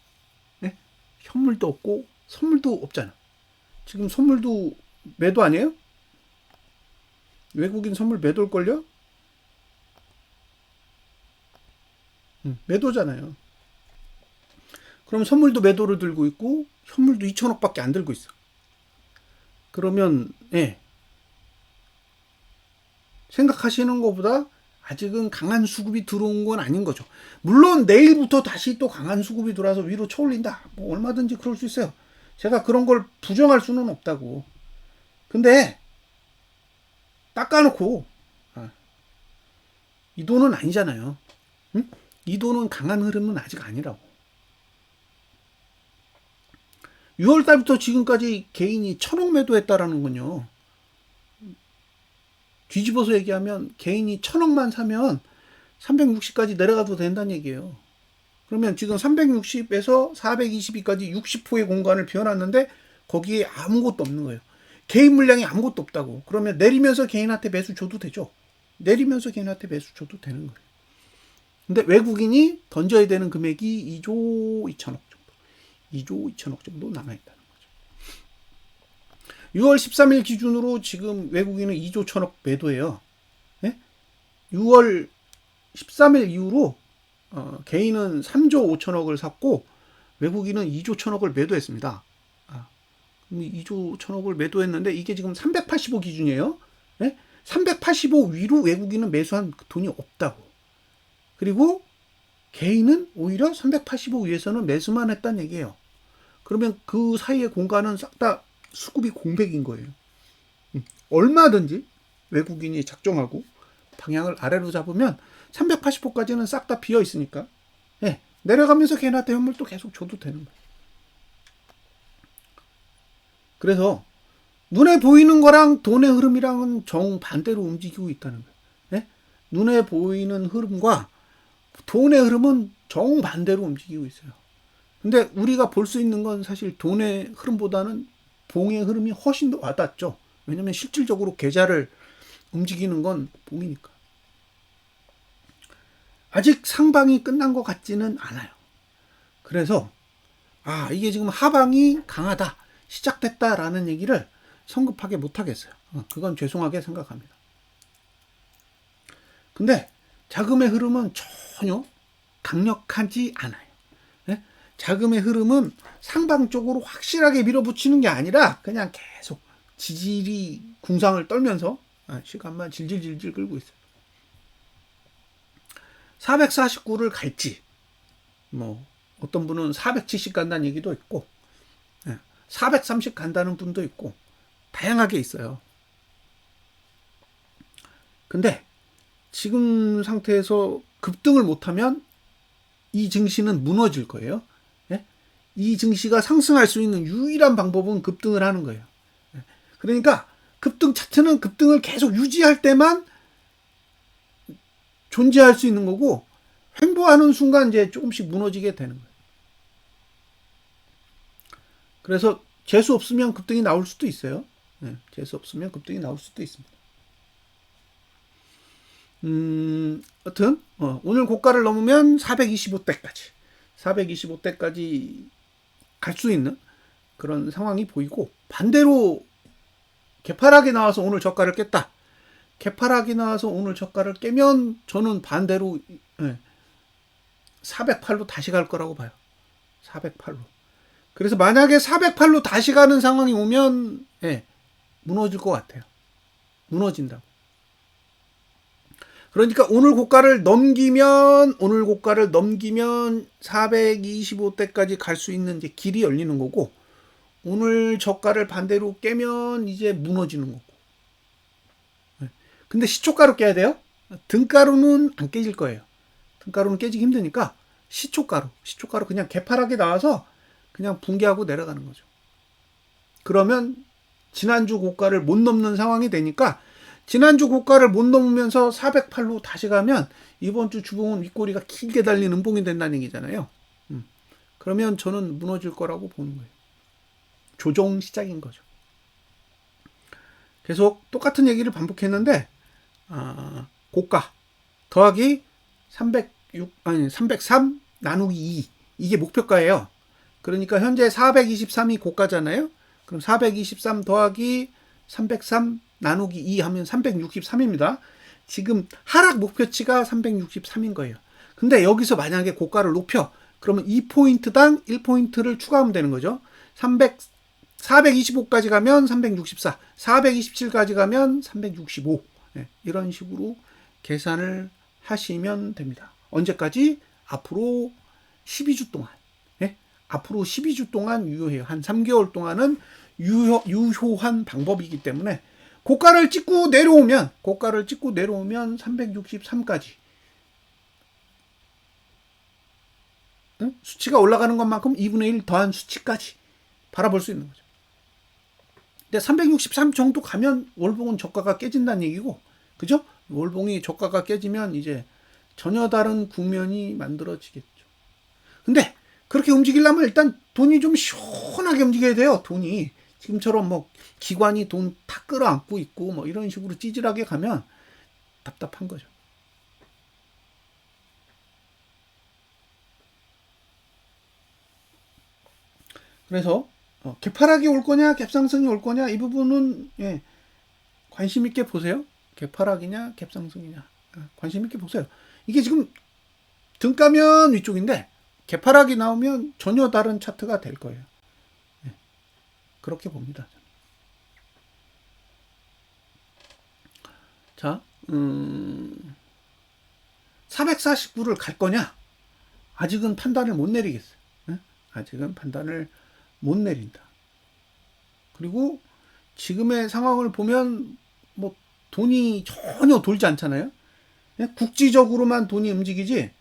네? 현물도 없고 선물도 없잖아. 지금 선물도 매도 아니에요? 외국인 선물 매도일걸요? 매도잖아요. 그럼 선물도 매도를 들고 있고 현물도 2천억밖에 안 들고 있어. 그러면 생각하시는 것보다 아직은 강한 수급이 들어온 건 아닌 거죠. 물론 내일부터 다시 또 강한 수급이 들어와서 위로 쳐올린다. 뭐 얼마든지 그럴 수 있어요. 제가 그런 걸 부정할 수는 없다고. 근데 닦아놓고 이 돈은 아니잖아요. 응? 이 돈은 강한 흐름은 아직 아니라고. 6월 달부터 지금까지 개인이 1,000억 매도했다라는 건요. 뒤집어서 얘기하면 개인이 1,000억만 사면 360까지 내려가도 된다는 얘기예요. 그러면 지금 360에서 422까지 60호의 공간을 비워놨는데 거기에 아무것도 없는 거예요. 개인 물량이 아무것도 없다고. 그러면 내리면서 개인한테 매수 줘도 되죠. 내리면서 개인한테 매수 줘도 되는 거예요. 근데 외국인이 던져야 되는 금액이 2조 2천억 정도. 2조 2천억 정도 남아있다는 거죠. 6월 13일 기준으로 지금 외국인은 2조 1천억 매도해요. 네? 6월 13일 이후로 개인은 3조 5천억을 샀고 외국인은 2조 1천억을 매도했습니다. 2조 1천억을 매도했는데 이게 지금 385 기준이에요. 네? 385 위로 외국인은 매수한 돈이 없다고. 그리고 개인은 오히려 385 위에서는 매수만 했다는 얘기예요. 그러면 그 사이의 공간은 싹 다 수급이 공백인 거예요. 얼마든지 외국인이 작정하고 방향을 아래로 잡으면 385까지는 싹 다 비어 있으니까 네, 내려가면서 개인한테 현물도 계속 줘도 되는 거예요. 그래서 눈에 보이는 거랑 돈의 흐름이랑은 정반대로 움직이고 있다는 거예요. 네? 눈에 보이는 흐름과 돈의 흐름은 정반대로 움직이고 있어요. 근데 우리가 볼 수 있는 건 사실 돈의 흐름보다는 봉의 흐름이 훨씬 더 와닿죠. 왜냐면 실질적으로 계좌를 움직이는 건 봉이니까. 아직 상방이 끝난 것 같지는 않아요. 그래서 이게 지금 하방이 강하다, 시작됐다라는 얘기를 성급하게 못하겠어요. 그건 죄송하게 생각합니다. 근데 자금의 흐름은 전혀 강력하지 않아요. 네? 자금의 흐름은 상방 쪽으로 확실하게 밀어붙이는 게 아니라 그냥 계속 지질이 궁상을 떨면서 시간만 질질질질 끌고 있어요. 449를 갈지, 뭐 어떤 분은 470 간다는 얘기도 있고 430 간다는 분도 있고 다양하게 있어요. 근데 지금 상태에서 급등을 못하면 이 증시는 무너질 거예요. 이 증시가 상승할 수 있는 유일한 방법은 급등을 하는 거예요. 그러니까 급등 차트는 급등을 계속 유지할 때만 존재할 수 있는 거고 횡보하는 순간 이제 조금씩 무너지게 되는 거예요. 그래서 재수 없으면 급등이 나올 수도 있어요. 재수 없으면 급등이 나올 수도 있습니다. 여튼 오늘 고가를 넘으면 425대까지 갈 수 있는 그런 상황이 보이고, 반대로 개파락이 나와서 오늘 저가를 깼다. 개파락이 나와서 오늘 저가를 깨면 저는 반대로 408로 다시 갈 거라고 봐요. 408로. 그래서 만약에 408로 다시 가는 상황이 오면 무너질 것 같아요. 무너진다고. 그러니까 오늘 고가를 넘기면 425대까지 갈 수 있는 이제 길이 열리는 거고, 오늘 저가를 반대로 깨면 이제 무너지는 거고. 근데 시초가로 깨야 돼요. 등가로는 안 깨질 거예요. 등가로는 깨지기 힘드니까 시초가로 그냥 개파락이 나와서 그냥 붕괴하고 내려가는 거죠. 그러면 지난주 고가를 못 넘는 상황이 되니까, 지난주 고가를 못 넘으면서 408로 다시 가면 이번 주 주봉은 윗꼬리가 길게 달린 음봉이 된다는 얘기잖아요. 그러면 저는 무너질 거라고 보는 거예요. 조정 시작인 거죠. 계속 똑같은 얘기를 반복했는데 고가 더하기 303 나누기 2 이게 목표가예요. 그러니까 현재 423이 고가잖아요. 그럼 423 더하기 303 나누기 2 하면 363입니다. 지금 하락 목표치가 363인 거예요. 근데 여기서 만약에 고가를 높여, 그러면 2포인트당 1포인트를 추가하면 되는 거죠. 425까지 가면 364, 427까지 가면 365. 이런 식으로 계산을 하시면 됩니다. 언제까지? 앞으로 12주 동안. 앞으로 12주 동안 유효해요. 한 3개월 동안은 유효한 방법이기 때문에 고가를 찍고 내려오면 363까지 수치가 올라가는 것만큼 2분의 1 더한 수치까지 바라볼 수 있는 거죠. 근데 363 정도 가면 월봉은 저가가 깨진다는 얘기고, 그죠? 월봉이 저가가 깨지면 이제 전혀 다른 국면이 만들어지겠죠. 근데 그렇게 움직이려면 일단 돈이 좀 시원하게 움직여야 돼요. 돈이 지금처럼 뭐 기관이 돈 다 끌어안고 있고 뭐 이런 식으로 찌질하게 가면 답답한 거죠. 그래서 개파락이 올 거냐 갭상승이 올 거냐 이 부분은 관심 있게 보세요. 개파락이냐 갭상승이냐 관심 있게 보세요. 이게 지금 등가면 위쪽인데 개파락이 나오면 전혀 다른 차트가 될 거예요. 그렇게 봅니다. 자, 449를 갈 거냐? 아직은 판단을 못 내리겠어요. 아직은 판단을 못 내린다. 그리고 지금의 상황을 보면 뭐 돈이 전혀 돌지 않잖아요. 국지적으로만 돈이 움직이지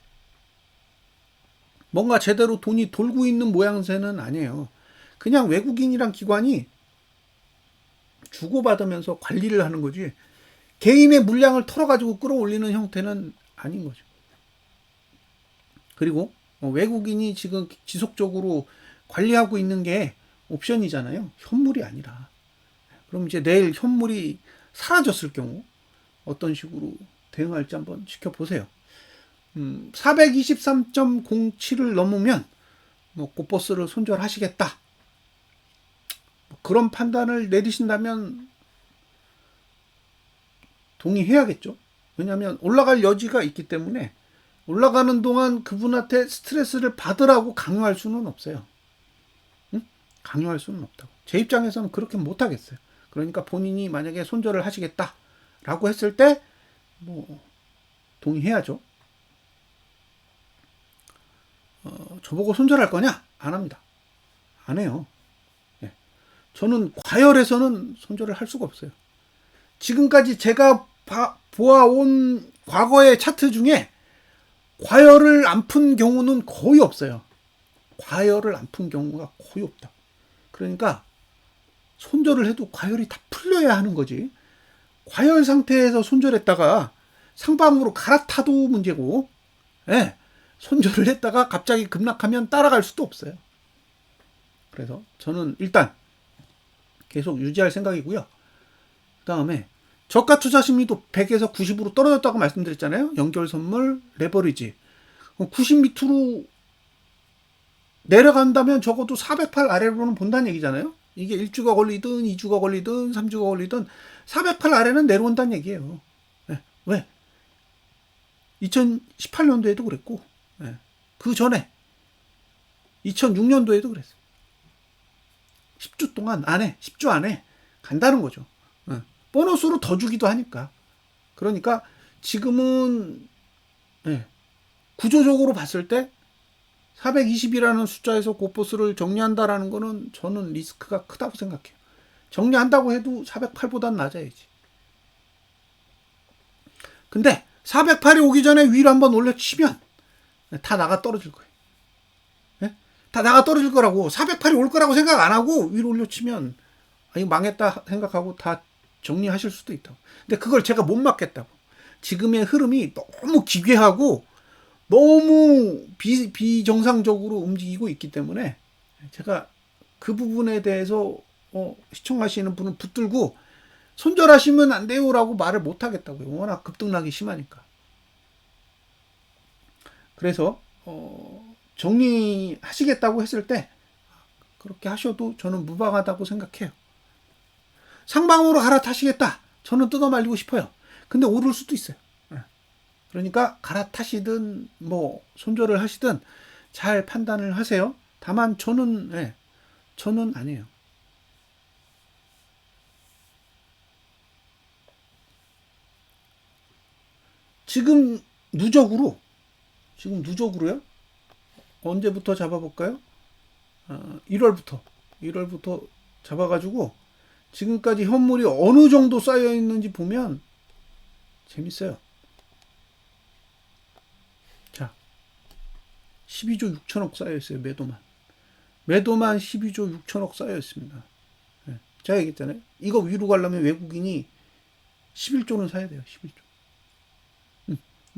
뭔가 제대로 돈이 돌고 있는 모양새는 아니에요. 그냥 외국인이랑 기관이 주고받으면서 관리를 하는 거지 개인의 물량을 털어가지고 끌어올리는 형태는 아닌 거죠. 그리고 외국인이 지금 지속적으로 관리하고 있는 게 옵션이잖아요. 현물이 아니라. 그럼 이제 내일 현물이 사라졌을 경우 어떤 식으로 대응할지 한번 지켜보세요. 423.07을 넘으면 뭐 고버스를 손절하시겠다. 그런 판단을 내리신다면 동의해야겠죠. 왜냐하면 올라갈 여지가 있기 때문에 올라가는 동안 그분한테 스트레스를 받으라고 강요할 수는 없어요. 강요할 수는 없다고. 제 입장에서는 그렇게 못하겠어요. 그러니까 본인이 만약에 손절을 하시겠다라고 했을 때 뭐 동의해야죠. 저보고 손절할 거냐? 안 합니다. 안 해요. 저는 과열해서는 손절을 할 수가 없어요. 지금까지 제가 보아온 과거의 차트 중에 과열을 안 푼 경우는 거의 없어요. 과열을 안 푼 경우가 거의 없다. 그러니까 손절을 해도 과열이 다 풀려야 하는 거지. 과열 상태에서 손절했다가 상방으로 갈아타도 문제고, 손절을 했다가 갑자기 급락하면 따라갈 수도 없어요. 그래서 저는 일단 계속 유지할 생각이고요. 그 다음에 저가 투자 심리도 100에서 90으로 떨어졌다고 말씀드렸잖아요. 연결 선물, 레버리지. 90 밑으로 내려간다면 적어도 408 아래로는 본다는 얘기잖아요. 이게 1주가 걸리든 2주가 걸리든 3주가 걸리든 408 아래는 내려온다는 얘기예요. 왜? 2018년도에도 그랬고 그 전에 2006년도에도 그랬어요. 10주 안에 간다는 거죠. 보너스로 더 주기도 하니까. 그러니까 지금은 구조적으로 봤을 때 420이라는 숫자에서 고버스를 정리한다라는 거는 저는 리스크가 크다고 생각해요. 정리한다고 해도 408보단 낮아야지. 근데 408이 오기 전에 위로 한번 올려치면 다 나가 떨어질 거예요. 다 나가 떨어질 거라고. 408이 올 거라고 생각 안 하고 위로 올려치면 이거 망했다 생각하고 다 정리하실 수도 있다고. 근데 그걸 제가 못 막겠다고. 지금의 흐름이 너무 기괴하고 너무 비정상적으로 움직이고 있기 때문에 제가 그 부분에 대해서 시청하시는 분은 붙들고 손절하시면 안 돼요라고 말을 못 하겠다고요. 워낙 급등락이 심하니까. 그래서 정리하시겠다고 했을 때 그렇게 하셔도 저는 무방하다고 생각해요. 상방으로 갈아타시겠다. 저는 뜯어 말리고 싶어요. 근데 오를 수도 있어요. 그러니까 갈아타시든 뭐 손절을 하시든 잘 판단을 하세요. 다만 저는 아니에요. 지금 누적으로요. 언제부터 잡아볼까요? 1월부터 잡아가지고 지금까지 현물이 어느 정도 쌓여 있는지 보면 재밌어요. 자, 12조 6천억 쌓여 있어요. 매도만 12조 6천억 쌓여 있습니다. 네. 제가 얘기했잖아요. 이거 위로 가려면 외국인이 11조는 사야 돼요. 11조.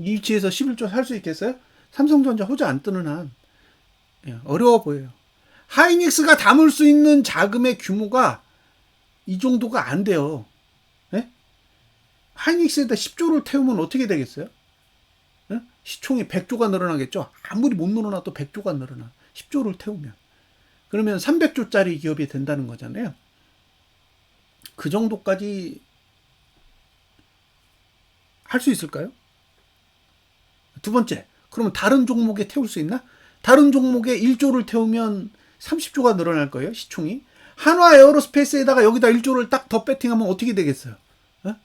이 위치에서 11조 살 수 있겠어요? 삼성전자 호재 안 뜨는 한 어려워 보여요. 하이닉스가 담을 수 있는 자금의 규모가 이 정도가 안 돼요. 네? 하이닉스에다 10조를 태우면 어떻게 되겠어요? 네? 시총이 100조가 늘어나겠죠? 아무리 못 늘어나도 100조가 늘어나. 10조를 태우면. 그러면 300조짜리 기업이 된다는 거잖아요. 그 정도까지 할 수 있을까요? 두 번째, 그러면 다른 종목에 태울 수 있나? 다른 종목에 1조를 태우면 30조가 늘어날 거예요, 시총이. 한화 에어로스페이스에다가 여기다 1조를 딱 더 배팅하면 어떻게 되겠어요? 어?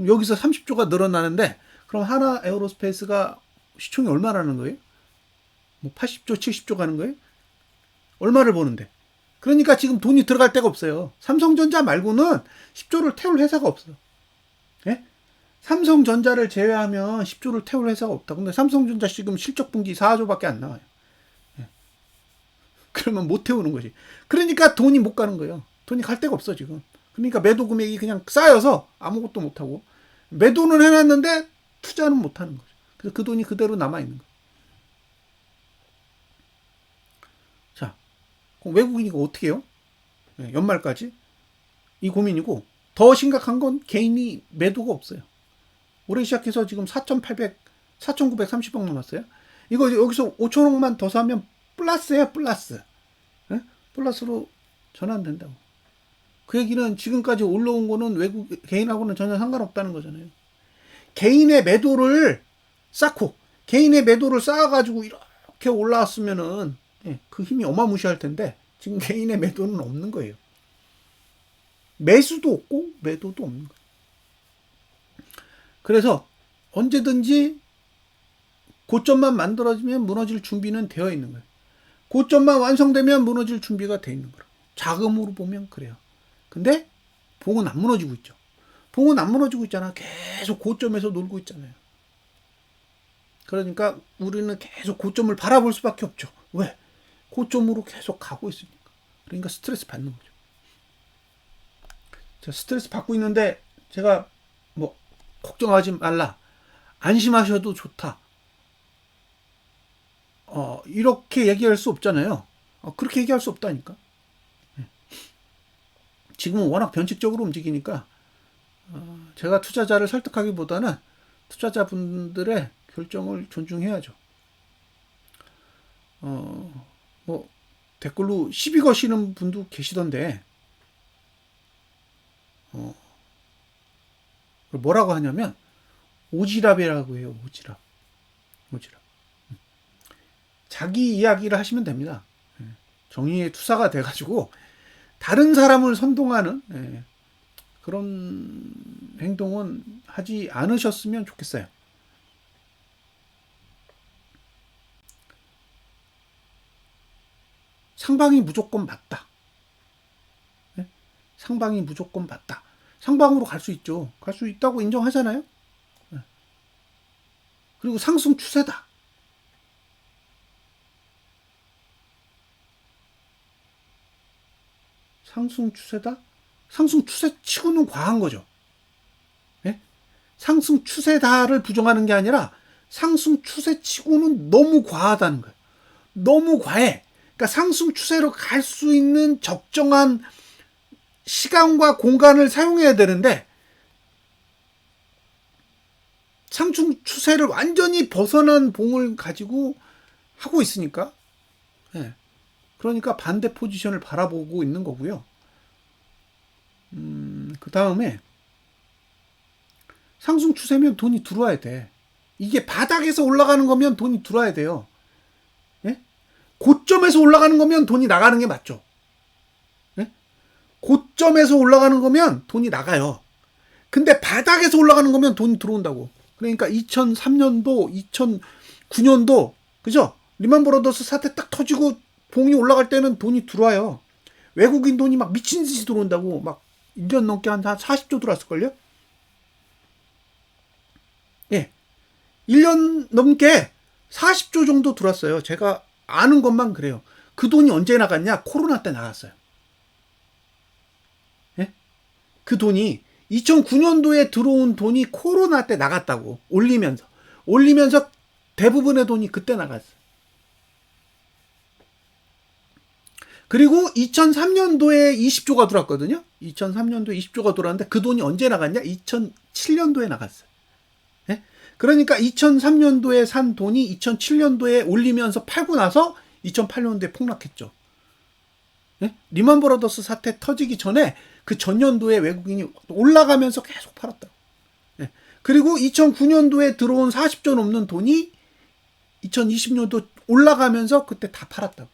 여기서 30조가 늘어나는데, 그럼 한화 에어로스페이스가 시총이 얼마라는 거예요? 뭐 80조, 70조 가는 거예요? 얼마를 버는데? 그러니까 지금 돈이 들어갈 데가 없어요. 삼성전자 말고는 10조를 태울 회사가 없어. 예? 삼성전자를 제외하면 10조를 태울 회사가 없다. 근데 삼성전자 지금 실적 분기 4조밖에 안 나와요. 예. 그러면 못 태우는 거지. 그러니까 돈이 못 가는 거예요. 돈이 갈 데가 없어 지금. 그러니까 매도 금액이 그냥 쌓여서 아무것도 못 하고, 매도는 해놨는데 투자는 못 하는 거죠. 그래서 그 돈이 그대로 남아 있는 거예요. 자, 그럼 외국인이 이거 어떻게 해요? 예, 연말까지 이 고민이고, 더 심각한 건 개인이 매도가 없어요. 올해 시작해서 지금 4,930억 남았어요. 이거 여기서 5천억만 더 사면 플러스예요, 플러스. 예? 플러스로 전환된다고. 그 얘기는 지금까지 올라온 거는 외국 개인하고는 전혀 상관없다는 거잖아요. 개인의 매도를 쌓아가지고 이렇게 올라왔으면은 그 힘이 어마무시할 텐데 지금 개인의 매도는 없는 거예요. 매수도 없고 매도도 없는 거예요. 그래서 언제든지 고점만 만들어지면 무너질 준비는 되어 있는 거예요. 고점만 완성되면 무너질 준비가 되어 있는 거라고. 자금으로 보면 그래요. 근데 봉은 안 무너지고 있죠. 봉은 안 무너지고 있잖아. 계속 고점에서 놀고 있잖아요. 그러니까 우리는 계속 고점을 바라볼 수밖에 없죠. 왜? 고점으로 계속 가고 있으니까. 그러니까 스트레스 받는 거죠. 자, 스트레스 받고 있는데 제가 뭐 걱정하지 말라, 안심하셔도 좋다, 이렇게 얘기할 수 없잖아요. 그렇게 얘기할 수 없다니까. 지금은 워낙 변칙적으로 움직이니까 제가 투자자를 설득하기보다는 투자자분들의 결정을 존중해야죠. 뭐 댓글로 시비 거시는 분도 계시던데, 뭐라고 하냐면 오지랖이라고 해요. 오지랖. 자기 이야기를 하시면 됩니다. 정의의 투사가 돼가지고 다른 사람을 선동하는 그런 행동은 하지 않으셨으면 좋겠어요. 상방이 무조건 맞다. 상방이 무조건 맞다. 상방으로 갈 수 있죠. 갈 수 있다고 인정하잖아요. 그리고 상승 추세다. 상승 추세다? 상승 추세 치고는 과한 거죠. 네? 상승 추세다를 부정하는 게 아니라 상승 추세 치고는 너무 과하다는 거예요. 너무 과해. 그러니까 상승 추세로 갈 수 있는 적정한 시간과 공간을 사용해야 되는데 상승 추세를 완전히 벗어난 봉을 가지고 하고 있으니까, 그러니까 반대 포지션을 바라보고 있는 거고요. 그 다음에 상승 추세면 돈이 들어와야 돼. 이게 바닥에서 올라가는 거면 돈이 들어와야 돼요. 고점에서 올라가는 거면 돈이 나가는 게 맞죠. 고점에서 올라가는 거면 돈이 나가요. 근데 바닥에서 올라가는 거면 돈이 들어온다고. 그러니까 2003년도, 2009년도, 그죠? 리만 브라더스 사태 딱 터지고 봉이 올라갈 때는 돈이 들어와요. 외국인 돈이 막 미친 듯이 들어온다고. 막 1년 넘게 한 40조 들어왔을걸요? 예. 1년 넘게 40조 정도 들어왔어요. 제가 아는 것만 그래요. 그 돈이 언제 나갔냐? 코로나 때 나갔어요. 예? 그 돈이 2009년도에 들어온 돈이 코로나 때 나갔다고. 올리면서 대부분의 돈이 그때 나갔어요. 그리고 2003년도에 20조가 들어왔거든요. 2003년도에 20조가 들어왔는데 그 돈이 언제 나갔냐? 2007년도에 나갔어요. 예? 그러니까 2003년도에 산 돈이 2007년도에 올리면서 팔고 나서 2008년도에 폭락했죠. 예? 리만 브라더스 사태 터지기 전에 그 전년도에 외국인이 올라가면서 계속 팔았다. 예. 그리고 2009년도에 들어온 40조 넘는 돈이 2020년도 올라가면서 그때 다 팔았다고.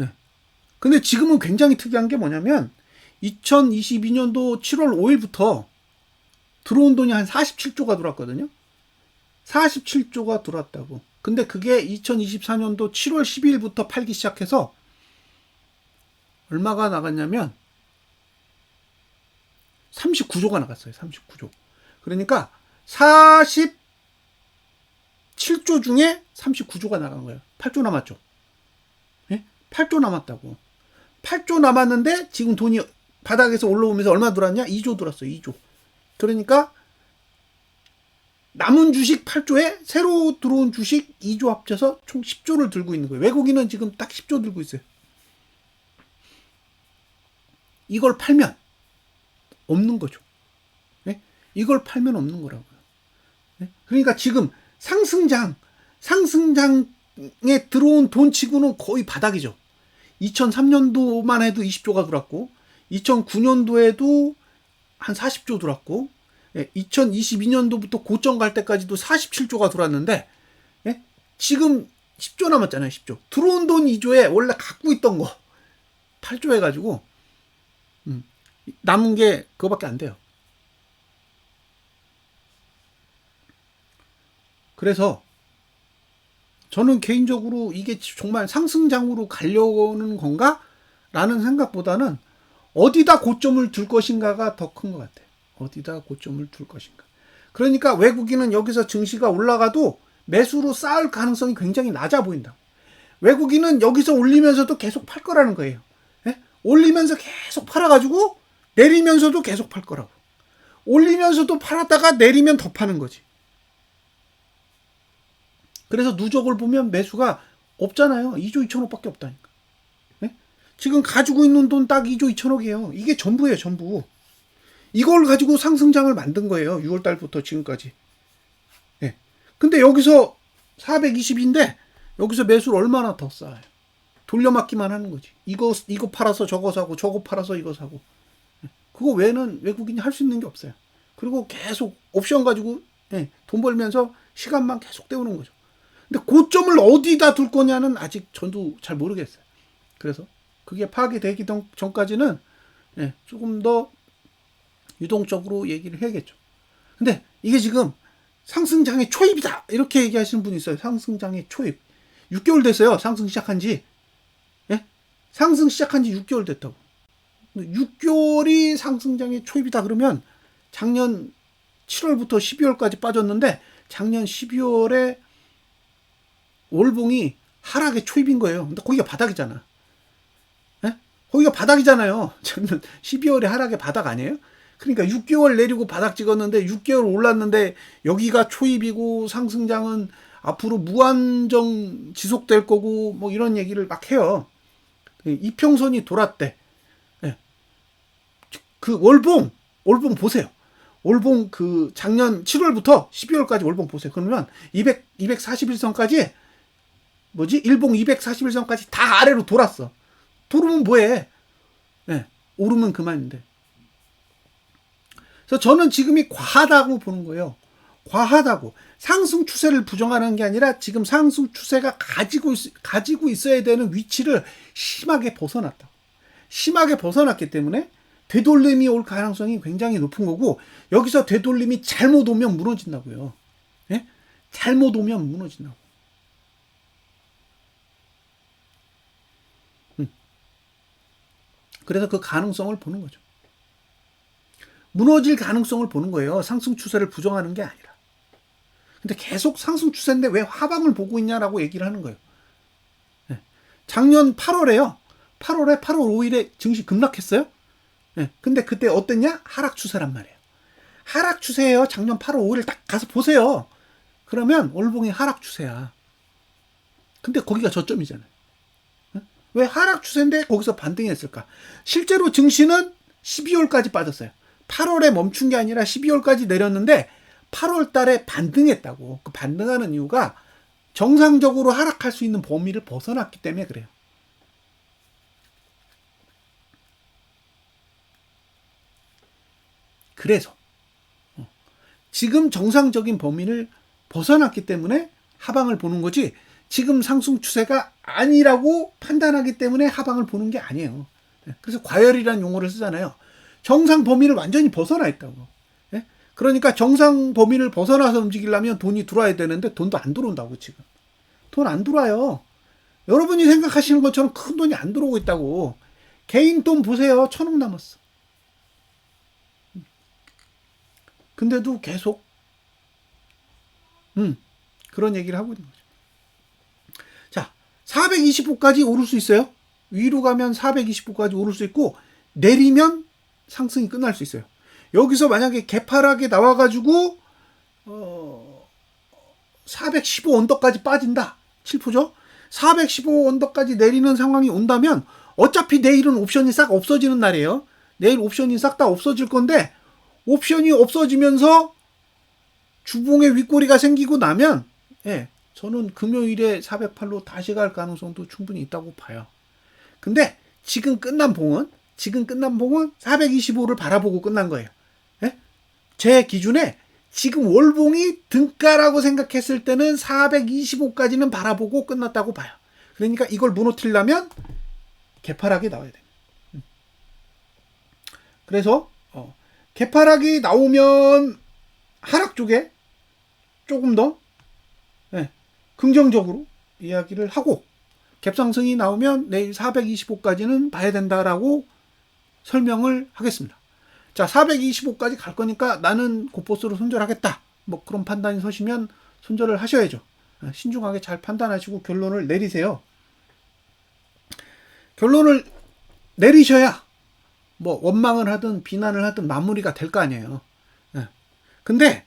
예. 근데 지금은 굉장히 특이한 게 뭐냐면 2022년도 7월 5일부터 들어온 돈이 한 47조가 들어왔거든요. 47조가 들어왔다고. 근데 그게 2024년도 7월 12일부터 팔기 시작해서 얼마가 나갔냐면 39조가 나갔어요. 39조. 그러니까 47조 중에 39조가 나간 거예요. 8조 남았죠. 예? 8조 남았다고. 8조 남았는데 지금 돈이 바닥에서 올라오면서 얼마 들어왔냐? 2조 들어왔어요. 2조. 그러니까 남은 주식 8조에 새로 들어온 주식 2조 합쳐서 총 10조를 들고 있는 거예요. 외국인은 지금 딱 10조 들고 있어요. 이걸 팔면 없는 거죠. 네? 이걸 팔면 없는 거라고요. 네? 그러니까 지금 상승장에 들어온 돈 치고는 거의 바닥이죠. 2003년도만 해도 20조가 들어왔고 2009년도에도 한 40조 들어왔고 2022년도부터 고점 갈 때까지도 47조가 들어왔는데 예? 지금 10조 남았잖아요. 10조. 들어온 돈 2조에 원래 갖고 있던 거 8조 해가지고 남은 게 그거밖에 안 돼요. 그래서 저는 개인적으로 이게 정말 상승장으로 가려는 건가? 라는 생각보다는 어디다 고점을 둘 것인가가 더 큰 것 같아요. 어디다 고점을 둘 것인가. 그러니까 외국인은 여기서 증시가 올라가도 매수로 쌓을 가능성이 굉장히 낮아 보인다. 외국인은 여기서 올리면서도 계속 팔 거라는 거예요. 예? 올리면서 계속 팔아가지고 내리면서도 계속 팔 거라고. 올리면서도 팔았다가 내리면 더 파는 거지. 그래서 누적을 보면 매수가 없잖아요. 2조 2천억밖에 없다니까. 예? 지금 가지고 있는 돈 딱 2조 2천억이에요. 이게 전부예요. 전부. 이걸 가지고 상승장을 만든 거예요. 6월 달부터 지금까지. 예. 근데 여기서 420인데 여기서 매수를 얼마나 더 쌓아요. 돌려막기만 하는 거지. 이거 팔아서 저거 사고 저거 팔아서 이거 사고. 그거 외에는 외국인이 할 수 있는 게 없어요. 그리고 계속 옵션 가지고 돈 벌면서 시간만 계속 때우는 거죠. 근데 고점을 어디다 둘 거냐는 아직 저도 잘 모르겠어요. 그래서 그게 파악되기 전까지는 조금 더 유동적으로 얘기를 해야겠죠. 근데 이게 지금 상승장의 초입이다 이렇게 얘기하시는 분이 있어요. 상승장의 초입. 6개월 됐어요. 상승 시작한 지. 예? 상승 시작한 지 6개월 됐다고. 6개월이 상승장의 초입이다 그러면 작년 7월부터 12월까지 빠졌는데 작년 12월에 월봉이 하락의 초입인 거예요. 근데 거기가 바닥이잖아. 예? 거기가 바닥이잖아요. 작년 12월에 하락의 바닥 아니에요? 그러니까 6개월 내리고 바닥 찍었는데 6개월 올랐는데 여기가 초입이고 상승장은 앞으로 무한정 지속될 거고 뭐 이런 얘기를 막 해요. 이평선이 돌았대. 그 월봉 보세요. 월봉 그 작년 7월부터 12월까지 월봉 보세요. 그러면 241선까지 일봉 241선까지 다 아래로 돌았어. 돌으면 뭐해? 오르면 그만인데. 그래서 저는 지금이 과하다고 보는 거예요. 과하다고. 상승 추세를 부정하는 게 아니라 지금 상승 추세가 가지고 있어야 되는 위치를 심하게 벗어났다. 심하게 벗어났기 때문에 되돌림이 올 가능성이 굉장히 높은 거고, 여기서 되돌림이 잘못 오면 무너진다고요. 예? 잘못 오면 무너진다고. 그래서 그 가능성을 보는 거죠. 무너질 가능성을 보는 거예요. 상승 추세를 부정하는 게 아니라. 근데 계속 상승 추세인데 왜 하방을 보고 있냐라고 얘기를 하는 거예요. 예. 작년 8월에 8월 5일에 증시 급락했어요. 예. 근데 그때 어땠냐? 하락 추세란 말이에요. 하락 추세예요. 작년 8월 5일 딱 가서 보세요. 그러면 월봉이 하락 추세야. 근데 거기가 저점이잖아요. 예? 왜 하락 추세인데 거기서 반등했을까? 실제로 증시는 12월까지 빠졌어요. 8월에 멈춘 게 아니라 12월까지 내렸는데 8월 달에 반등했다고. 그 반등하는 이유가 정상적으로 하락할 수 있는 범위를 벗어났기 때문에 그래요. 그래서 지금 정상적인 범위를 벗어났기 때문에 하방을 보는 거지, 지금 상승 추세가 아니라고 판단하기 때문에 하방을 보는 게 아니에요. 그래서 과열이라는 용어를 쓰잖아요. 정상 범위를 완전히 벗어나 있다고. 그러니까 정상 범위를 벗어나서 움직이려면 돈이 들어와야 되는데 돈도 안 들어온다고. 지금 돈 안 들어와요. 여러분이 생각하시는 것처럼 큰 돈이 안 들어오고 있다고. 개인 돈 보세요. 1,000억 남았어. 근데도 계속 그런 얘기를 하고 있는 거죠. 자, 425까지 오를 수 있어요. 위로 가면 425까지 오를 수 있고, 내리면 상승이 끝날 수 있어요. 여기서 만약에 개파락에 나와가지고 415 언더까지 빠진다. 7%죠? 415 언더까지 내리는 상황이 온다면 어차피 내일은 옵션이 싹 없어지는 날이에요. 내일 옵션이 싹 다 없어질 건데, 옵션이 없어지면서 주봉의 윗꼬리가 생기고 나면, 예, 저는 금요일에 408로 다시 갈 가능성도 충분히 있다고 봐요. 근데 지금 끝난 봉은 425를 바라보고 끝난 거예요. 예? 제 기준에 지금 월봉이 등가라고 생각했을 때는 425까지는 바라보고 끝났다고 봐요. 그러니까 이걸 무너뜨리려면 개파락이 나와야 돼요. 그래서 개파락이 나오면 하락 쪽에 조금 더 긍정적으로 이야기를 하고, 갭상승이 나오면 내일 425까지는 봐야 된다라고 설명을 하겠습니다. 자, 425까지 갈 거니까 나는 곧보스로 손절하겠다. 뭐 그런 판단이 서시면 손절을 하셔야죠. 신중하게 잘 판단하시고 결론을 내리세요. 결론을 내리셔야 뭐 원망을 하든 비난을 하든 마무리가 될 거 아니에요. 근데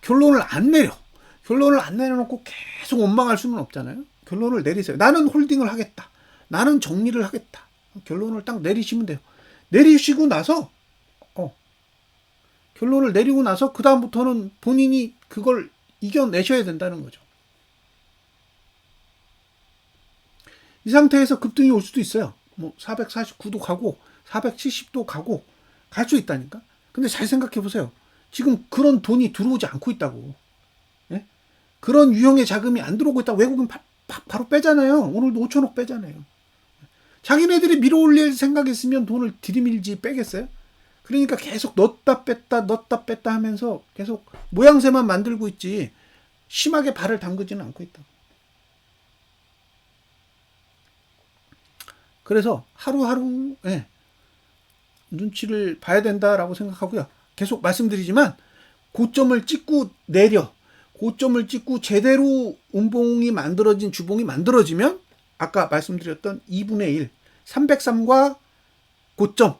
결론을 안 내려놓고 계속 원망할 수는 없잖아요. 결론을 내리세요. 나는 홀딩을 하겠다. 나는 정리를 하겠다. 결론을 딱 내리시면 돼요. 내리시고 나서 결론을 내리고 나서 그 다음부터는 본인이 그걸 이겨내셔야 된다는 거죠. 이 상태에서 급등이 올 수도 있어요. 뭐 449도 가고 470도 가고 갈 수 있다니까. 근데 잘 생각해 보세요. 지금 그런 돈이 들어오지 않고 있다고. 예? 그런 유형의 자금이 안 들어오고 있다고. 외국인 바로 빼잖아요. 오늘도 5천억 빼잖아요. 자기네들이 밀어올릴 생각했으면 돈을 들이밀지 빼겠어요? 그러니까 계속 넣었다 뺐다 하면서 계속 모양새만 만들고 있지 심하게 발을 담그지는 않고 있다고. 그래서 하루하루 눈치를 봐야 된다라고 생각하고요. 계속 말씀드리지만 고점을 찍고 고점을 찍고 제대로 운봉이 만들어진 주봉이 만들어지면 아까 말씀드렸던 2분의 1, 303과 고점을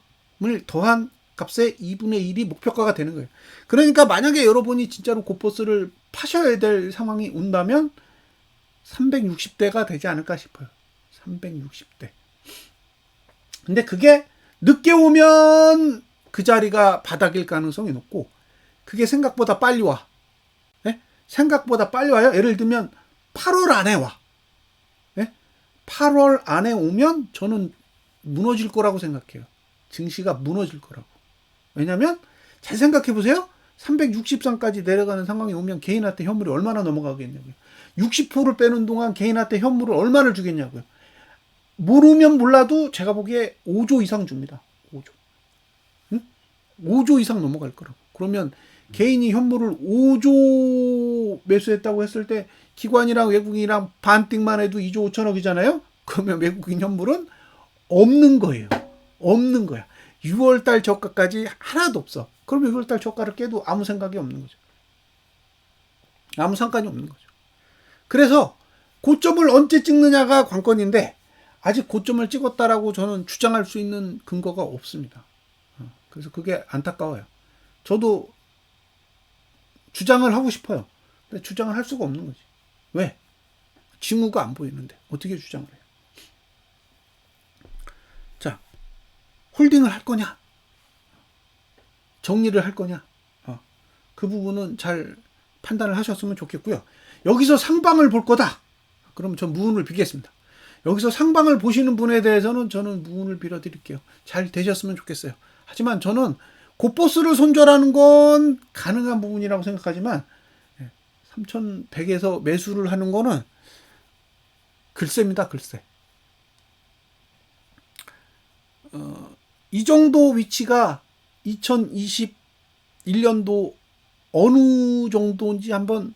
더한 값의 2분의 1이 목표가가 되는 거예요. 그러니까 만약에 여러분이 진짜로 곧보스를 파셔야 될 상황이 온다면 360대가 되지 않을까 싶어요. 360대. 근데 그게 늦게 오면 그 자리가 바닥일 가능성이 높고, 그게 생각보다 빨리 와. 생각보다 빨리 와요. 예를 들면 8월 안에 와. 8월 안에 오면 저는 무너질 거라고 생각해요. 증시가 무너질 거라고. 왜냐면 잘 생각해 보세요. 360선까지 내려가는 상황이 오면 개인한테 현물이 얼마나 넘어가겠냐고요. 60%를 빼는 동안 개인한테 현물을 얼마를 주겠냐고요. 모르면 몰라도 제가 보기에 5조 이상 줍니다. 5조. 5조 이상 넘어갈 거라고. 그러면 개인이 현물을 5조 매수했다고 했을 때 기관이랑 외국인이랑 반띵만 해도 2조 5천억이잖아요. 그러면 외국인 현물은 없는 거예요. 없는 거야. 6월달 저가까지 하나도 없어. 그러면 6월달 저가를 깨도 아무 생각이 없는 거죠. 아무 상관이 없는 거죠. 그래서 고점을 언제 찍느냐가 관건인데 아직 고점을 찍었다라고 저는 주장할 수 있는 근거가 없습니다. 그래서 그게 안타까워요. 저도 주장을 하고 싶어요. 근데 주장을 할 수가 없는 거지. 왜? 징후가 안 보이는데 어떻게 주장을 해요? 자, 홀딩을 할 거냐? 정리를 할 거냐? 그 부분은 잘 판단을 하셨으면 좋겠고요. 여기서 상방을 볼 거다. 그럼 전 무운을 빌겠습니다. 여기서 상방을 보시는 분에 대해서는 저는 무운을 빌어드릴게요. 잘 되셨으면 좋겠어요. 하지만 저는 곧보스를 손절하는 건 가능한 부분이라고 생각하지만 3,100에서 매수를 하는 거는 글쎄입니다. 글쎄. 이 정도 위치가 2021년도 어느 정도인지 한번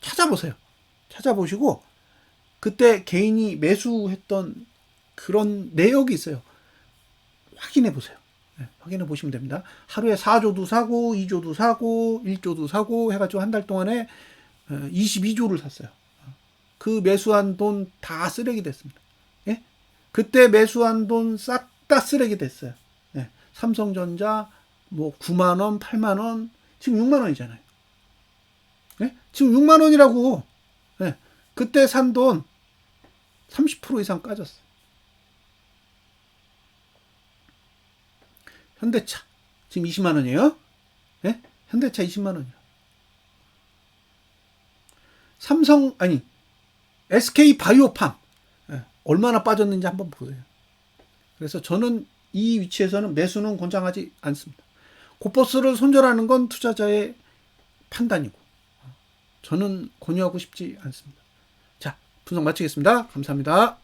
찾아보세요. 찾아보시고 그때 개인이 매수했던 그런 내역이 있어요. 확인해 보세요. 확인해 보시면 됩니다. 하루에 4조도 사고 2조도 사고 1조도 사고 해가지고 한 달 동안에 22조를 샀어요. 그 매수한 돈 다 쓰레기 됐습니다. 예? 그때 매수한 돈 싹 다 쓰레기 됐어요. 예. 삼성전자 뭐 9만 원, 8만 원, 지금 6만 원이잖아요. 예? 지금 6만 원이라고. 예. 그때 산 돈 30% 이상 까졌어. 현대차 지금 20만 원이에요. 예? 현대차 20만 원이야. 삼성 아니 SK 바이오팜 얼마나 빠졌는지 한번 보세요. 그래서 저는 이 위치에서는 매수는 권장하지 않습니다. 곧보스를 손절하는 건 투자자의 판단이고 저는 권유하고 싶지 않습니다. 자, 분석 마치겠습니다. 감사합니다.